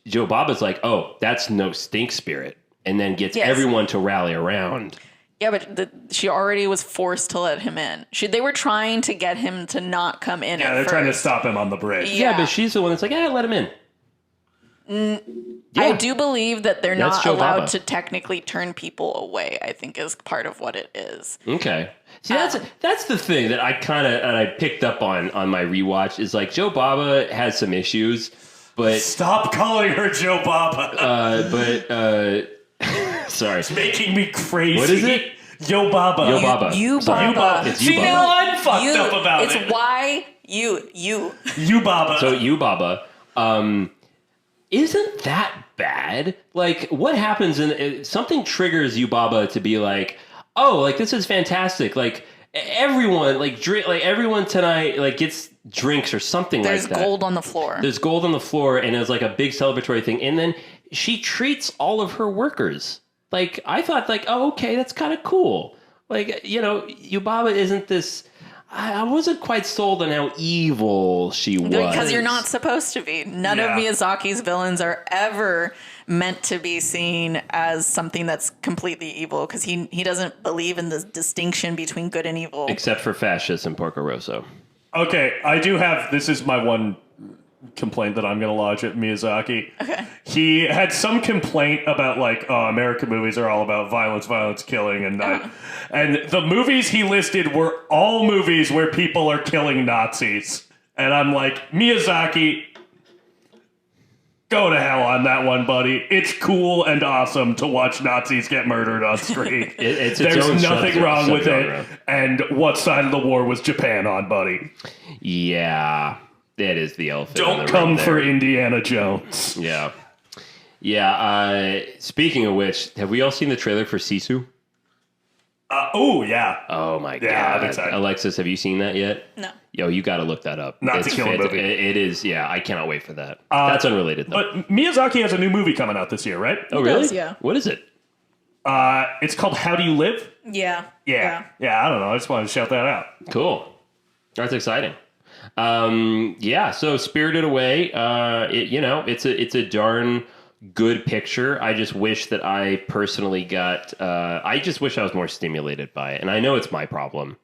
Joe Baba's like, oh, that's no stink spirit, and then gets everyone to rally around. Yeah, but she already was forced to let him in. They were trying to get him to not come in. Yeah, they're trying to stop him on the bridge. Yeah, but she's the one that's like, let him in. I do believe that they're That's not Joe allowed Baba. to technically turn people away, I think is part of what it is. Okay. See, that's the thing that I picked up on my rewatch is like Joe Baba has some issues, but Stop calling her Joe Baba. sorry. It's making me crazy. What is it? Yo Baba. Yo Baba. You Sorry. Baba. It's See, Yubaba. now I'm fucked up about it's it. It's why you. You Baba. So Yubaba, isn't that bad? Like, what happens something triggers Yubaba to be like, oh, like this is fantastic. Like everyone, everyone tonight, like gets drinks or something There's like that. gold on the floor. There's gold on the floor, and it's like a big celebratory thing. And then she treats all of her workers. Like, I thought, like, oh, okay, that's kind of cool. Like, you know, Yubaba isn't this... I wasn't quite sold on how evil she was. Because you're not supposed to be. None of Miyazaki's villains are ever meant to be seen as something that's completely evil, because he doesn't believe in the distinction between good and evil. Except for fascists and Porco Rosso. Okay, I do have... This is my one complaint that I'm going to lodge at Miyazaki. Okay. He had some complaint about, like, American movies are all about violence, killing, and and the movies he listed were all movies where people are killing Nazis. And I'm like, Miyazaki, go to hell on that one, buddy. It's cool and awesome to watch Nazis get murdered on screen. It's There's its own nothing wrong with subgenre. it. And what side of the war was Japan on, buddy? Yeah, that is the elephant in Don't the come room for there. Indiana Jones. Yeah. Yeah, speaking of which, have we all seen the trailer for Sisu? Oh, yeah. Oh my Yeah, I'm god. excited. Alexis, have you seen that yet? No. Yo, you got to look that up. Not to kill a movie. It is, yeah. I cannot wait for that. That's unrelated, though. But Miyazaki has a new movie coming out this year, right? Oh, really? does, yeah. What is it? It's called How Do You Live? Yeah. Yeah. I don't know. I just wanted to shout that out. Cool. That's exciting. So Spirited Away, it's a darn good picture. I just wish that I personally I just wish I was more stimulated by it. And I know it's my problem.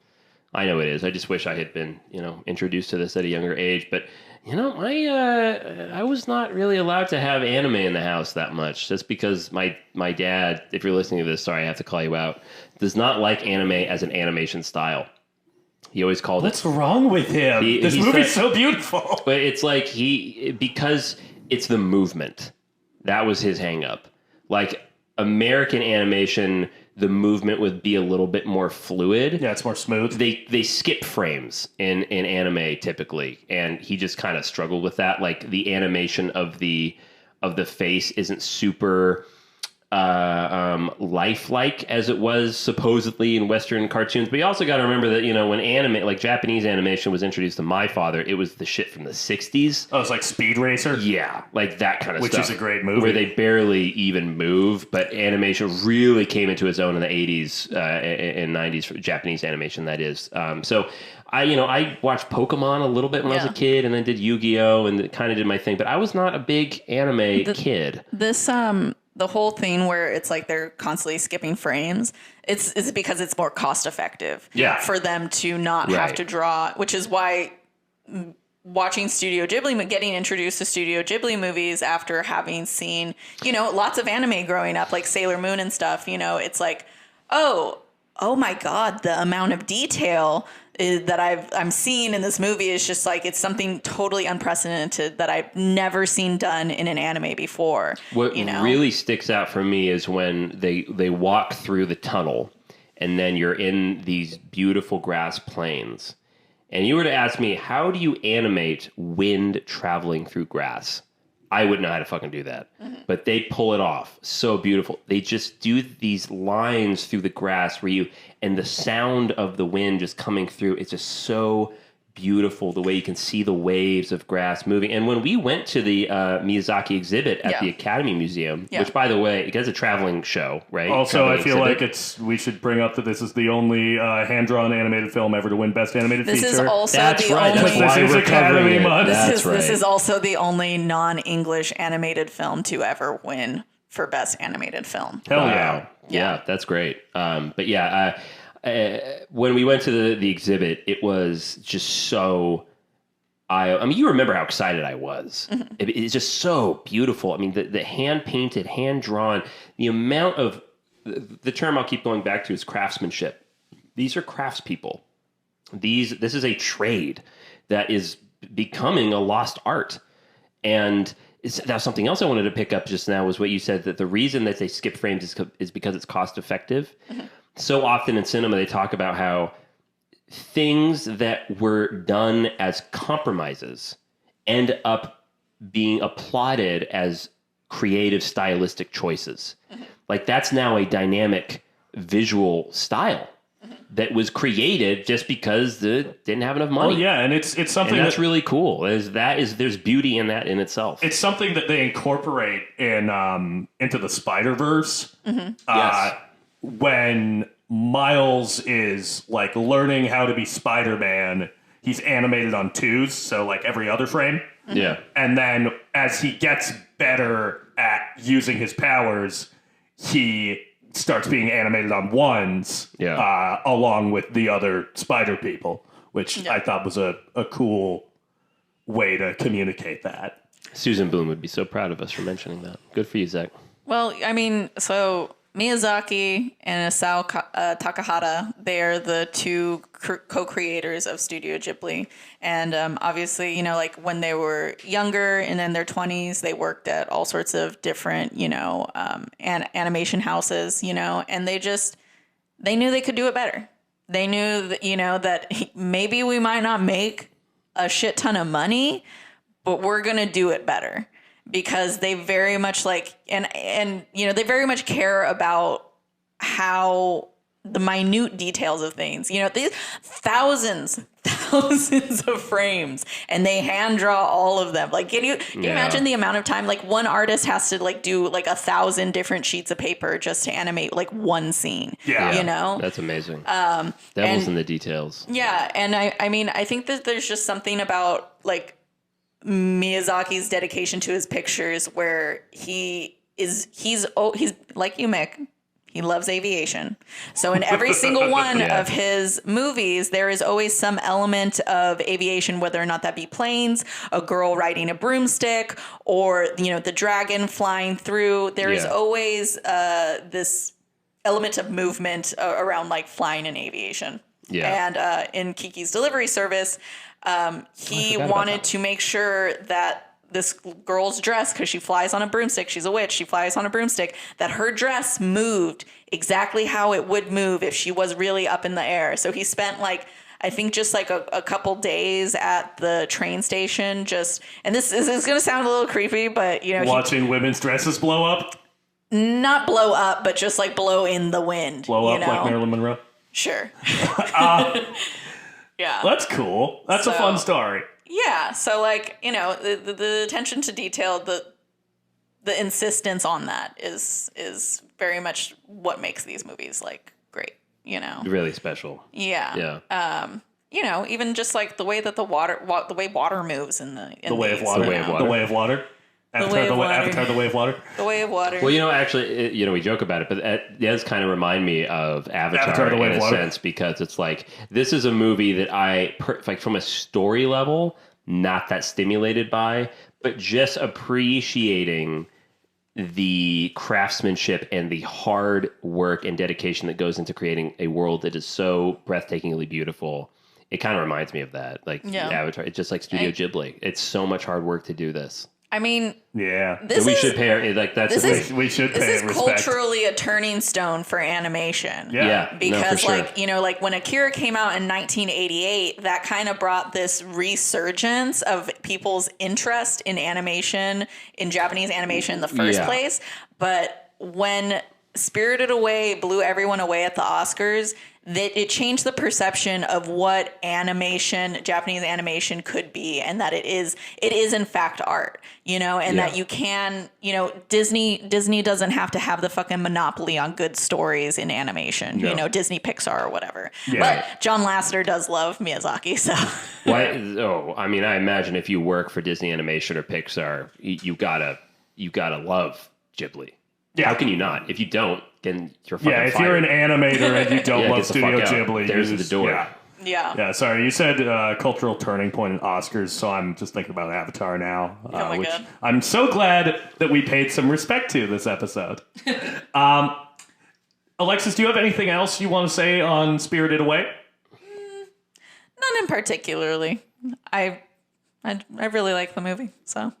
I know it is. I just wish I had been, introduced to this at a younger age. But, I was not really allowed to have anime in the house that much. Just because my dad, if you're listening to this, sorry, I have to call you out, does not like anime as an animation style. He always called What's wrong with him? This movie's so beautiful. But it's like because it's the movement. That was his hang up. Like American animation, the movement would be a little bit more fluid. Yeah, it's more smooth. They skip frames in anime typically, and he just kind of struggled with that. Like the animation of the face isn't super lifelike as it was supposedly in Western cartoons. But you also got to remember that, when anime, like Japanese animation was introduced to my father, it was the shit from the 60s. Oh, it's like Speed Racer? Yeah, like that kind of stuff. Which is a great movie. Where they barely even move, but animation really came into its own in the 80s and 90s for Japanese animation, that is. So I watched Pokemon a little bit when I was a kid, and then did Yu-Gi-Oh! And kind of did my thing, but I was not a big anime kid. The whole thing where it's like they're constantly skipping frames, it's because it's more cost effective for them to not have to draw, which is why watching Studio Ghibli, getting introduced to Studio Ghibli movies after having seen, lots of anime growing up, like Sailor Moon and stuff, it's like, oh my God, the amount of detail that I'm seeing in this movie is just like, it's something totally unprecedented that I've never seen done in an anime before. What really sticks out for me is when they walk through the tunnel and then you're in these beautiful grass plains. And you were to ask me, how do you animate wind traveling through grass? I wouldn't know how to fucking do that. Mm-hmm. But they pull it off. So beautiful. They just do these lines through the grass and the sound of the wind just coming through. It's just so beautiful, the way you can see the waves of grass moving. And when we went to the Miyazaki exhibit at the Academy Museum, which, by the way, it has a traveling show, right? Also, I feel like we should bring up that this is the only hand-drawn animated film ever to win Best Animated Feature. This is also That's the right. only... That's why this is Academy month. This is also the only non-English animated film to ever win for Best Animated Film. Hell yeah, that's great. But yeah, when we went to the exhibit, it was just so... I mean, you remember how excited I was. Mm-hmm. It's just so beautiful. I mean, the hand-painted, hand-drawn, the amount of... The term I'll keep going back to is craftsmanship. These are craftspeople. This is a trade that is becoming a lost art. And now something else I wanted to pick up just now was what you said, that the reason that they skip frames is because it's cost-effective. Mm-hmm. So often in cinema, they talk about how things that were done as compromises end up being applauded as creative stylistic choices. Mm-hmm. Like that's now a dynamic visual style that was created just because they didn't have enough money. Oh yeah, and it's something that's really cool. There's beauty in that in itself. It's something that they incorporate in into the Spider-Verse. Mm-hmm. Yes. When Miles is like learning how to be Spider-Man, he's animated on 2s, so like every other frame. Yeah. And then as he gets better at using his powers, he starts being animated on 1s, along with the other spider people, which I thought was a cool way to communicate that. Susan Boone would be so proud of us for mentioning that. Good for you, Zach. Well, I mean, so Miyazaki and Isao Takahata, they're the two co-creators of Studio Ghibli. And obviously, like when they were younger and in their 20s, they worked at all sorts of different, animation houses, and they knew they could do it better. They knew that, that maybe we might not make a shit ton of money, but we're going to do it better. Because they very much and they very much care about how the minute details of things, these thousands thousands of frames and they hand draw all of them. Like, can you imagine the amount of time? Like, one artist has to like do like 1,000 different sheets of paper just to animate like one scene. Yeah. You know? That's amazing. Devil's in the details. Yeah. And I mean, I think that there's just something about like Miyazaki's dedication to his pictures where he's like you, Mick. He loves aviation. So in every single one of his movies, there is always some element of aviation, whether or not that be planes, a girl riding a broomstick, or, you know, the dragon flying through. There is always this element of movement around like flying and aviation. Yeah. And in Kiki's Delivery Service, he wanted to make sure that this girl's dress, because she flies on a broomstick, she's a witch, she flies on a broomstick, that her dress moved exactly how it would move if she was really up in the air. So he spent like, I think just like a couple days at the train station, and this is going to sound a little creepy, but you know, watching women's dresses blow up? Not blow up, but just like blow in the wind. Blow up like Marilyn Monroe? Sure. Yeah. That's cool. That's a fun story. Yeah, so like, you know, the attention to detail, the insistence on that is very much what makes these movies like great, you know. Really special. Yeah. Yeah. You know, even just like the way that the way water moves in the way of water. The way of water. Avatar, the way of water. The way of water. Well, you know, actually, you know, we joke about it, but it does kind of remind me of Avatar the way in of a water. sense, because it's like, this is a movie that like from a story level, not that stimulated by, but just appreciating the craftsmanship and the hard work and dedication that goes into creating a world that is so breathtakingly beautiful. It kind of reminds me of that. Like Avatar, it's just like Studio Ghibli. It's so much hard work to do this. I mean, we should pay like that's we should pay this is respect. culturally a turning stone for animation. Yeah, because no, for like, you know, like when Akira came out in 1988, that kind of brought this resurgence of people's interest in animation, in Japanese animation in the first place. But when Spirited Away blew everyone away at the Oscars, that it changed the perception of what animation, Japanese animation could be, and that it is in fact art, you know, and that you can, you know, Disney doesn't have to have the fucking monopoly on good stories in animation, you know, Disney, Pixar, or whatever. But John Lasseter does love Miyazaki, so. Why? Oh, I mean, I imagine if you work for Disney Animation or Pixar, you gotta love Ghibli. Yeah. How can you not? If you don't, then you're fucking if fired. you're an animator and you don't love get the Studio fuck out. Ghibli, There's the door. Yeah, sorry. You said cultural turning point in Oscars, so I'm just thinking about Avatar now. Which God. I'm so glad that we paid some respect to this episode. Alexis, do you have anything else you want to say on Spirited Away? None in particularly. I really like the movie, so.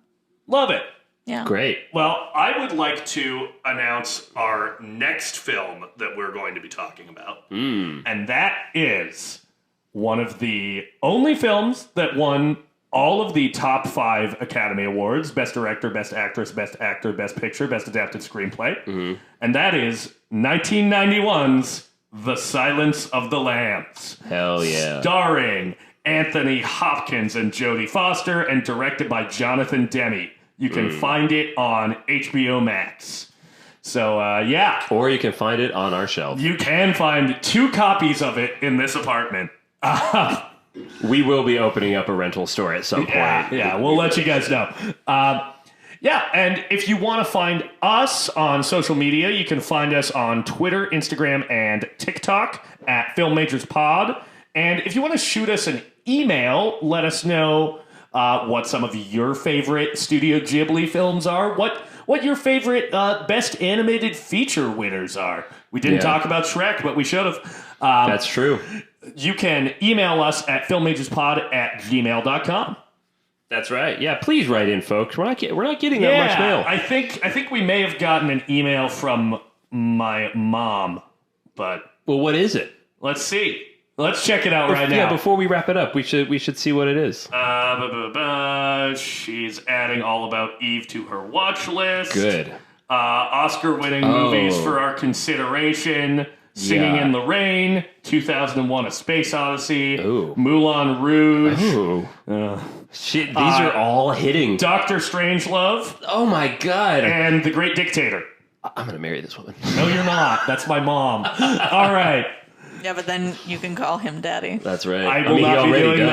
Love it. Yeah. Great. Well, I would like to announce our next film that we're going to be talking about. And that is one of the only films that won all of the top 5 Academy Awards: Best Director, Best Actress, Best Actor, Best Picture, Best Adapted Screenplay. And that is 1991's The Silence of the Lambs. Hell yeah. Starring Anthony Hopkins and Jodie Foster and directed by Jonathan Demme. You can find it on HBO Max. So, Or you can find it on our shelf. You can find 2 copies of it in this apartment. We will be opening up a rental store at some point. Yeah, we'll let you guys know. And if you want to find us on social media, you can find us on Twitter, Instagram, and TikTok at FilmMajorsPod. And if you want to shoot us an email, let us know what some of your favorite Studio Ghibli films are, what your favorite best animated feature winners are. We didn't talk about Shrek, but we should have. That's true. You can email us at filmmajorspod@gmail.com. That's right. Yeah, please write in, folks. We're not getting that much mail. I think we may have gotten an email from my mom, but Well, what is it? let's see. Let's check it out right now. Yeah, before we wrap it up, we should see what it is. She's adding All About Eve to her watch list. Good. Oscar-winning movies for our consideration. Singing Yeah. in the Rain, 2001: A Space Odyssey, Ooh. Moulin Rouge, Ooh. Shit, these are all hitting. Doctor Strangelove, Oh my god. and The Great Dictator. I'm gonna marry this woman. No, you're not. That's my mom. All right. Yeah, but then you can call him daddy. That's right. I will he not be already doing does.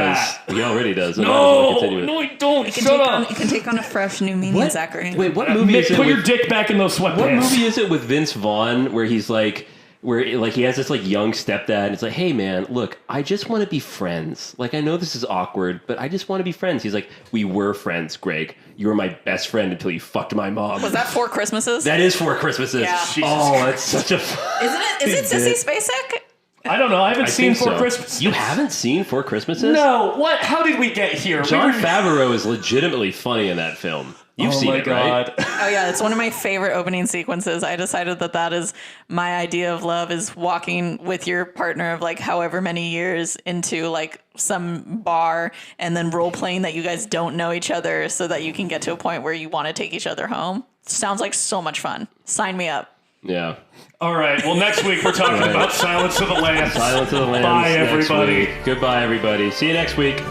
that. He already does. So No, continue it. no, I don't. It can, Shut take up. on, it can take on a fresh new meaning, Zachary. Wait, what movie Mick, is it? put your With, dick back in those sweatpants. what movie is it with Vince Vaughn where he's like, he has this like young stepdad, and it's like, hey man, look, I just want to be friends. Like, I know this is awkward, but I just want to be friends. He's like, we were friends, Greg. You were my best friend until you fucked my mom. Was that 4 Christmases? That is 4 Christmases. Yeah. Oh, that's such a. Isn't it? Is it Sissy Spacek? I don't know. I haven't seen think Four so. Christmases. You haven't seen 4 Christmases? No. What? How did we get here? Jon Favreau is legitimately funny in that film. You've seen it, right? Oh yeah, it's one of my favorite opening sequences. I decided that is my idea of love, is walking with your partner of like however many years into like some bar and then role playing that you guys don't know each other so that you can get to a point where you want to take each other home. Sounds like so much fun. Sign me up. Yeah. All right. Well, next week we're talking about Silence of the Lambs. Silence of the Lambs. Bye, next everybody. week. Goodbye, everybody. See you next week.